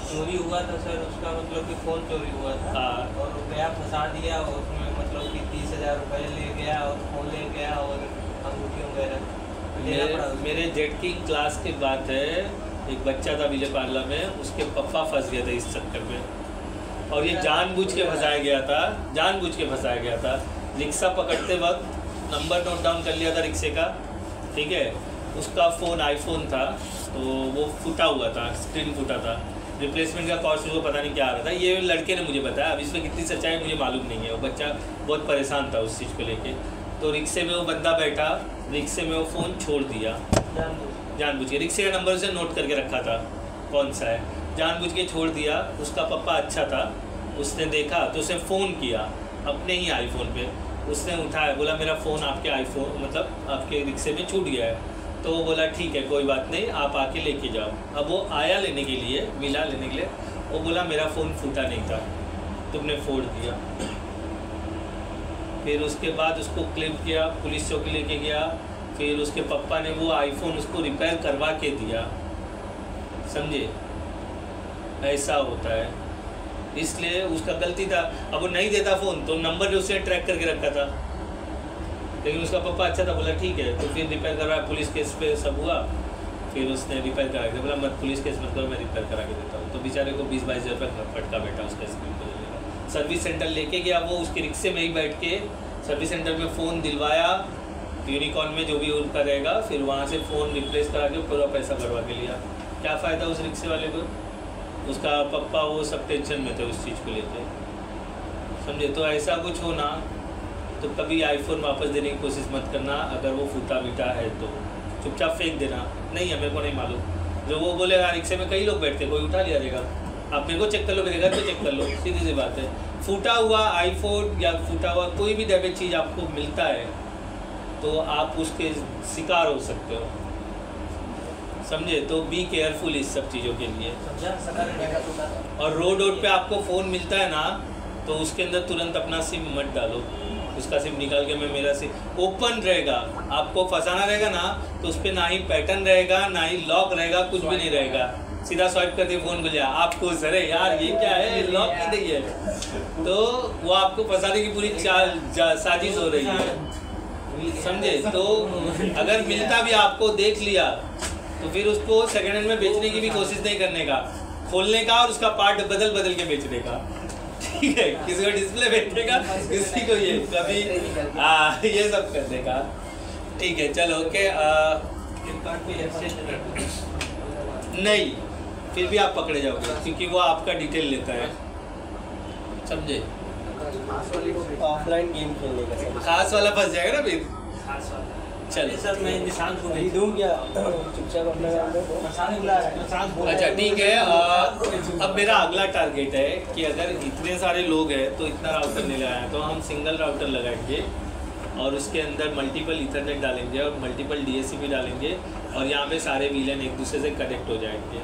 चोरी हुआ था सर, उसका मतलब कि फ़ोन चोरी हुआ था। हाँ। और रुपया फंसा दिया, और उसमें मतलब कि 30,000 रुपये ले गया, और फ़ोन ले गया, और अंगूठी वगैरह लेना पड़ा। मेरे जेड की क्लास की बात है, एक बच्चा था विजय पार्ला में, उसके पप्पा फंस गए थे इस चक्कर में, और ये जानबूझ के फंसाया गया था, जानबूझ के फंसाया गया था। रिक्शा पकड़ते वक्त नंबर नोट डाउन कर लिया था रिक्शे का, ठीक है। उसका फ़ोन आईफोन था, तो वो फूटा हुआ था, स्क्रीन फूटा था, रिप्लेसमेंट का कॉस्ट उसको पता नहीं क्या आ रहा था। ये लड़के ने मुझे बताया, अब इसमें कितनी सच्चाई मुझे मालूम नहीं है। वो बच्चा बहुत परेशान था उस चीज़ को लेके। तो रिक्शे में वो बंदा बैठा, रिक्शे में वो फ़ोन छोड़ दिया जानबूझ के, रिक्शे का नंबर से नोट करके रखा था कौन सा है, जानबूझ के छोड़ दिया। उसका पप्पा अच्छा था, उसने देखा तो उसने फ़ोन किया अपने ही आईफोन पे, उसने उठाया, बोला मेरा फ़ोन आपके आईफोन मतलब आपके रिक्शे में छूट गया है। तो वो बोला ठीक है कोई बात नहीं, आप आके लेके जाओ। अब वो आया लेने के लिए, मिला लेने के लिए, वो बोला मेरा फ़ोन फूटा नहीं था, तुमने फोड़ दिया। फिर उसके बाद उसको क्लेम किया, पुलिस चौकी लेके गया, फिर उसके पापा ने वो आईफोन उसको रिपेयर करवा के दिया, समझे। ऐसा होता है, इसलिए उसका गलती था। अब वो नहीं देता फ़ोन तो नंबर जो उसने ट्रैक करके रखा था, लेकिन उसका पापा अच्छा था, बोला ठीक है। तो फिर रिपेयर करवाया, पुलिस केस पे सब हुआ, फिर उसने रिपेयर करा के बोला मत पुलिस केस मत करो, मैं रिपेयर करा के देता हूँ। तो बेचारे को 20-22 हज़ार रुपये फटका बैठा उसका स्क्रीन पर लेगा। सर्विस सेंटर लेके गया वो, उसके रिक्शे में ही बैठ के सर्विस सेंटर में फ़ोन दिलवाया, यूनिकॉर्न में जो भी उनका रहेगा, फिर वहाँ से फ़ोन रिप्लेस करा के पूरा पैसा भरवा के लिया। क्या फ़ायदा उस रिक्शे वाले को, उसका पप्पा वो सब टेंशन में थे उस चीज़ को लेते, समझे। तो ऐसा कुछ हो ना तो कभी आईफोन वापस देने की कोशिश मत करना, अगर वो फूटा बीटा है तो चुपचाप फेंक देना। नहीं है मेरे को नहीं मालूम, जो वो बोलेगा रिक्शे में कई लोग बैठते, कोई उठा लिया जाएगा, आप मेरे को चेक कर लो, मेरे घर पे चेक कर लो, सीधी सी बात है। फूटा हुआ आईफोन या फूटा हुआ कोई भी डैमेज चीज़ आपको मिलता है तो आप उसके शिकार हो सकते हो, समझे। तो बी केयरफुल इस सब चीज़ों के लिए। और रोड पे आपको फ़ोन मिलता है ना, तो उसके अंदर तुरंत अपना सिम मत डालो, उसका सिम निकाल के मैं मेरा सिम ओपन रहेगा, आपको फंसाना रहेगा ना तो उस पर ना ही पैटर्न रहेगा, ना ही लॉक रहेगा, कुछ भी नहीं रहेगा, सीधा स्वाइप करते फोन खुल जाए, आपको अरे यार ये क्या है, लॉक की नहीं है, तो वो आपको फंसाने की पूरी साजिश हो रही है, समझे। तो अगर मिलता भी आपको देख लिया तो फिर उसको सेकेंड हैंड में बेचने की भी कोशिश नहीं करने का, खोलने का और उसका पार्ट बदल बदल के बेचने का, ठीक है। किसी को डिस्प्ले बेचने का, किसी को ये कभी ये सब करने का, ठीक है। चलो ओके। नहीं, फिर भी आप पकड़े जाओगे क्योंकि वो आपका डिटेल लेता है, समझे। ऑफलाइन गेम खेलने का सर। खास वाला फंस जाएगा ना फिर। चलो सर मैं निशान को नहीं दूँ क्या, चुपचाप अपना काम करो। अच्छा ठीक है। अब मेरा अगला टारगेट है कि अगर इतने सारे लोग हैं तो इतना राउटर नहीं लगाया, तो हम सिंगल राउटर लगाएंगे और उसके अंदर मल्टीपल इथरनेट डालेंगे और मल्टीपल DSCP डालेंगे और यहाँ पे सारे VLAN एक दूसरे से कनेक्ट हो जाएंगे।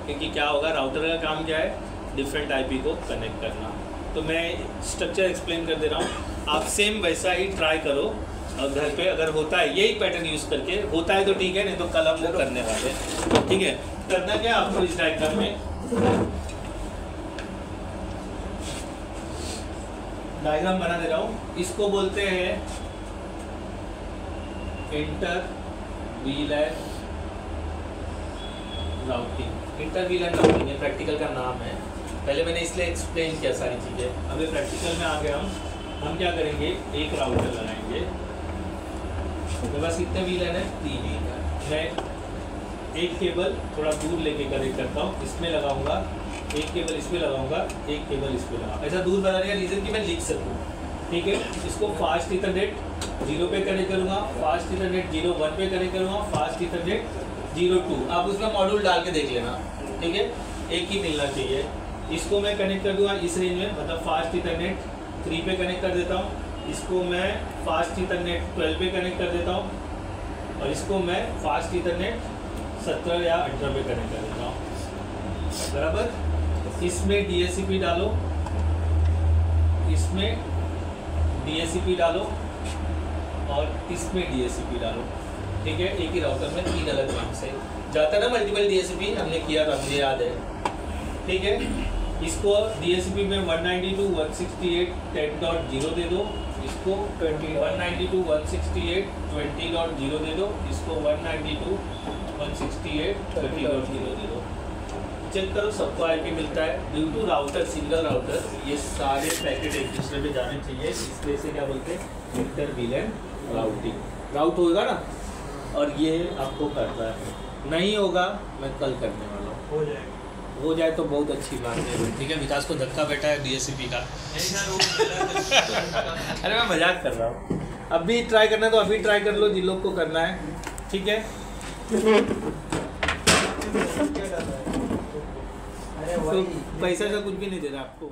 क्योंकि क्या होगा, राउटर का काम क्या है, डिफरेंट IP को कनेक्ट करना। तो मैं स्ट्रक्चर एक्सप्लेन कर दे रहा हूँ, आप सेम वैसा ही ट्राई करो और घर पे अगर होता है यही पैटर्न यूज़ करके, होता है तो ठीक है, नहीं तो कल हम वो करने वाले, ठीक है। करना क्या आपको इस डायग्राम में, डायग्राम बना दे रहा हूँ, इसको बोलते हैं inter VLAN routing. Inter VLAN routing है, प्रैक्टिकल का नाम है। पहले मैंने इसलिए एक्सप्लेन किया सारी चीज़ें, अभी प्रैक्टिकल में आ गए हम क्या करेंगे, एक राउटर लगाएंगे, मेरे पास कितने VLAN है, 3। मैं एक केबल थोड़ा दूर लेके कनेक्ट करता हूँ, इसमें लगाऊंगा, एक केबल इसमें लगाऊंगा, एक केबल इसमें लगाऊंगा। ऐसा दूर बनाने का रीज़न कि मैं लिख सकूँ, ठीक है। इसको फास्ट इथरनेट 0 पे कनेक्ट करूँगा, फास्ट इथरनेट 0.1 पे कनेक्ट करूँगा, फास्ट इथरनेट 0.2। आप उसमें मॉड्यूल डाल के देख लेना, ठीक है, एक ही मिलना चाहिए। इसको मैं कनेक्ट कर दूँगा इस रेंज में, मतलब फास्ट इथरनेट 3 पे कनेक्ट कर देता हूँ, इसको मैं फास्ट इथरनेट 12 पे कनेक्ट कर देता हूँ और इसको मैं फास्ट इथरनेट 17 या 18 पे कनेक्ट कर देता हूँ, बराबर। इसमें DSCP डालो, इसमें DSCP डालो और इसमें DSCP डालो, ठीक है। एक ही राउटर में 3 अलग नाम से जाता है ना, मल्टीपल DSCP हमने किया था, मुझे याद है, ठीक है। इसको DSCP में 192.168.10.0 दे दो, इसको 192.168.20.0 दे दो, इसको 192.168.30.0 दे दो। चेक करो सबको IP मिलता है। Due to router, single router, ये सारे पैकेट एक दूसरे पे जाने चाहिए, इसलिए से क्या बोलते हैं, इंटर VLAN राउटिंग। राउट होगा ना, और ये आपको करना है, नहीं होगा मैं कल करने वाला हूँ, हो जाए तो बहुत अच्छी बात है, ठीक है। विकास को धक्का बैठा है DSCP का। अरे मैं मजाक कर रहा हूँ, अभी ट्राई करना है तो अभी ट्राई कर लो जिन लोग को करना है, ठीक है। तो पैसा का कुछ भी नहीं दे रहा आपको।